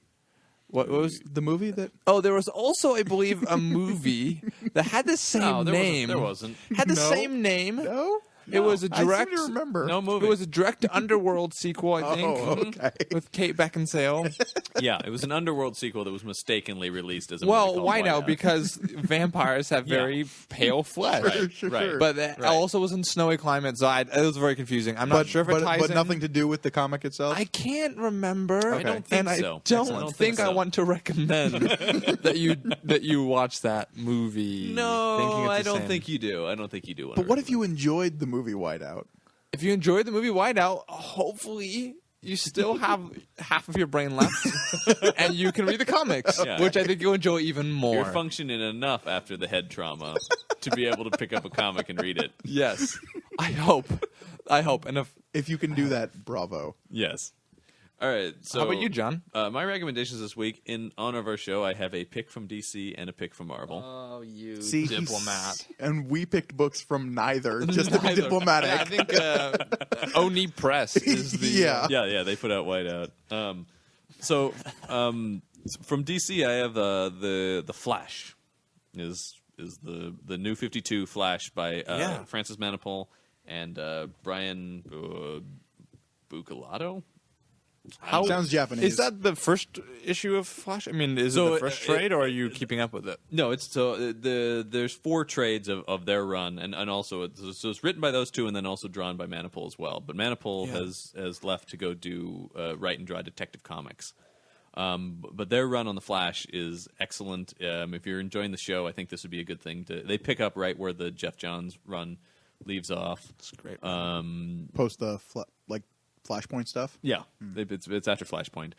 What was The movie that... Oh, there was also, I believe, a movie that had the same No, name. there wasn't. Had the No. same name. No? It was a I direct. seem to remember. No movie. It was a direct Underworld sequel, I think, Oh, okay. with Kate Beckinsale. Yeah, it was an Underworld sequel that was mistakenly released as a Well, movie called why now? Whiteout. Because vampires have very pale flesh. Right, Sure, right. sure. But it also was in snowy climates, so it was very confusing. I'm not sure if it ties but in. nothing to do with the comic itself? I can't remember. I don't think and I so. don't, I don't think think I so. want to recommend that you watch that movie. thinking No, it's I the don't same. think you do. I don't think you do. But what if you enjoyed the movie Whiteout? If you enjoyed the movie Whiteout, hopefully you still have half of your brain left, and you can read the comics, Yeah. which I think you'll enjoy even more. You're functioning enough after the head trauma to be able to pick up a comic and read it? Yes, I hope. And If you can do that, bravo. Yes. All right. So, how about you, John? My recommendations this week, in honor of our show, I have a pick from DC and a pick from Marvel. Oh, you See, diplomat. And we picked books from neither, just to be diplomatic. Yeah, I think Oni Press is the Yeah. Yeah, they put out Whiteout. From DC, I have the Flash. Is the new 52 Flash by Francis Manapul and Brian Bucalato? How Sounds Japanese. Is that the first issue of Flash? I mean, is So, it the first trade, or are you keeping up with it? No, it's there's 4 trades of their run, and also it's written by those two, and then also drawn by Manapul as well. But Manapul has left to go do write and draw Detective Comics. But their run on the Flash is excellent. If you're enjoying the show, I think this would be a good thing to. They pick up right where the Jeff Johns run leaves off. It's great. Post the Flashpoint stuff? Yeah, it's after Flashpoint.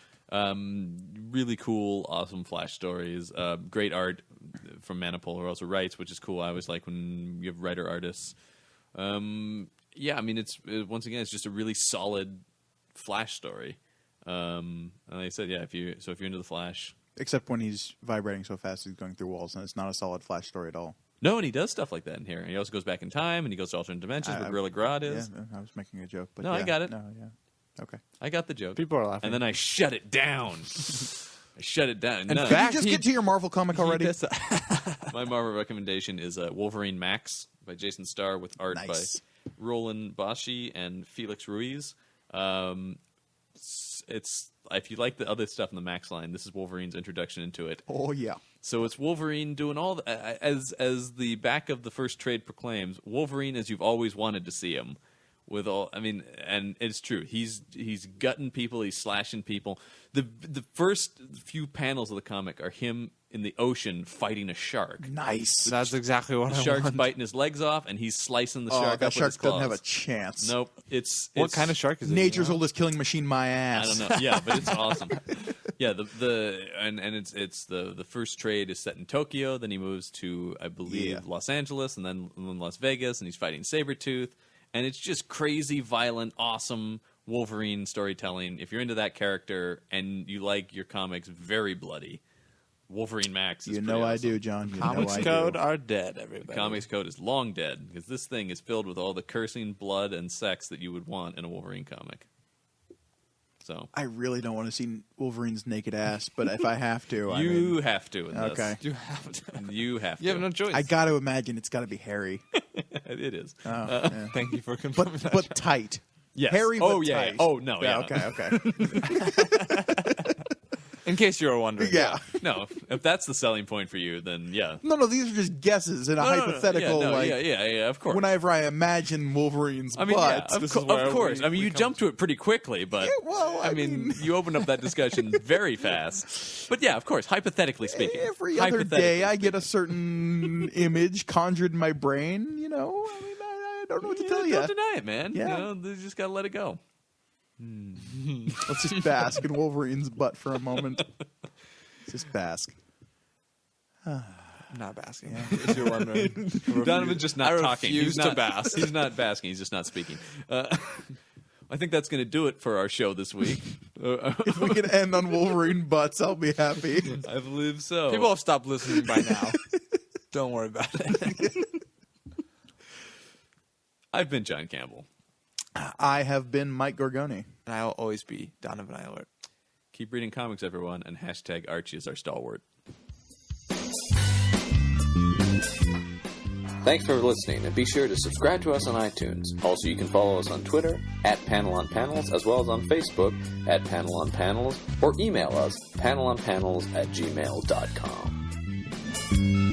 Really cool, awesome Flash stories. Great art from Manapul, who also writes, which is cool. I always like when you have writer artists. Yeah, I mean, once again, it's just a really solid Flash story. And like I said, yeah, if you're into the Flash. Except when he's vibrating so fast he's going through walls, and it's not a solid Flash story at all. No, and he does stuff like that in here. And he also goes back in time, and he goes to alternate dimensions where Gorilla Grodd is. Yeah, I was making a joke. But No, I yeah. got it. No, yeah. Okay. I got the joke. People are laughing. And then I shut it down. I shut it down. In No. fact, Did you just get to your Marvel comic already? My Marvel recommendation is Wolverine Max by Jason Starr with art Nice. by Roland Boschi and Felix Ruiz. It's if you like the other stuff in the Max line, this is Wolverine's introduction into it. Oh, yeah. So it's Wolverine doing all as the back of the first trade proclaims, Wolverine as you've always wanted to see him, with all. I mean, and it's true. He's gutting people. He's slashing people. The first few panels of the comic are him in the ocean fighting a shark. Nice. That's exactly what The I shark's want. biting his legs off, and he's slicing the shark that up with shark his claws. doesn't have a chance. Nope. It's What kind of shark is it? Nature's you know? oldest killing machine, my I ass. don't know. Yeah, but it's awesome. Yeah, it's the first trade is set in Tokyo. Then he moves to, I believe, Los Angeles, and then Las Vegas, and he's fighting Sabretooth. And it's just crazy, violent, awesome Wolverine storytelling. If you're into that character and you like your comics very bloody, Wolverine Max is You pretty know I awesome. do, John. You Comics know I Code do. are dead, everybody. Comics Code is long dead because this thing is filled with all the cursing, blood, and sex that you would want in a Wolverine comic. So I really don't want to see Wolverine's naked ass, but if I have to, you have to in this. Okay. You have to. You have to. You have no choice. I got to imagine it's got to be hairy. It is. Oh, yeah. Thank you for confirming that. but tight. Yes. Hairy, but Oh, yeah. tight. Oh, no, yeah. Okay. In case you were wondering. Yeah. No, if that's the selling point for you, then yeah. No, these are just guesses in a No, no, no. hypothetical. Yeah, no, like, yeah, of course. whenever I imagine Wolverine's I mean, butt. yeah, this is where of course. we- I mean, we you come jumped to it pretty quickly, but Yeah, well, I mean- you opened up that discussion very fast. But yeah, of course, hypothetically speaking. Every other Hypothetically day, I get a speaking. certain image conjured in my brain. You know, I mean, I don't know what to tell you. Don't deny it, man. Yeah. You know, you just gotta let it go. Let's just bask in Wolverine's butt for a moment. Let's just bask. I'm not basking. In case you're wondering. Donovan's just not I talking. refuse He's to not, bask. He's not basking. He's just not speaking. I think that's going to do it for our show this week. If we can end on Wolverine butts, I'll be happy. I believe so. People have stopped listening by now. Don't worry about it. I've been John Campbell. I have been Mike Gorgoni. And I'll always be Donovan Eilert. Keep reading comics, everyone, and hashtag Archie is our stalwart. Thanks for listening, and be sure to subscribe to us on iTunes. Also, you can follow us on Twitter, @PanelOnPanels, as well as on Facebook, @PanelOnPanels, or email us, panelonpanels@gmail.com.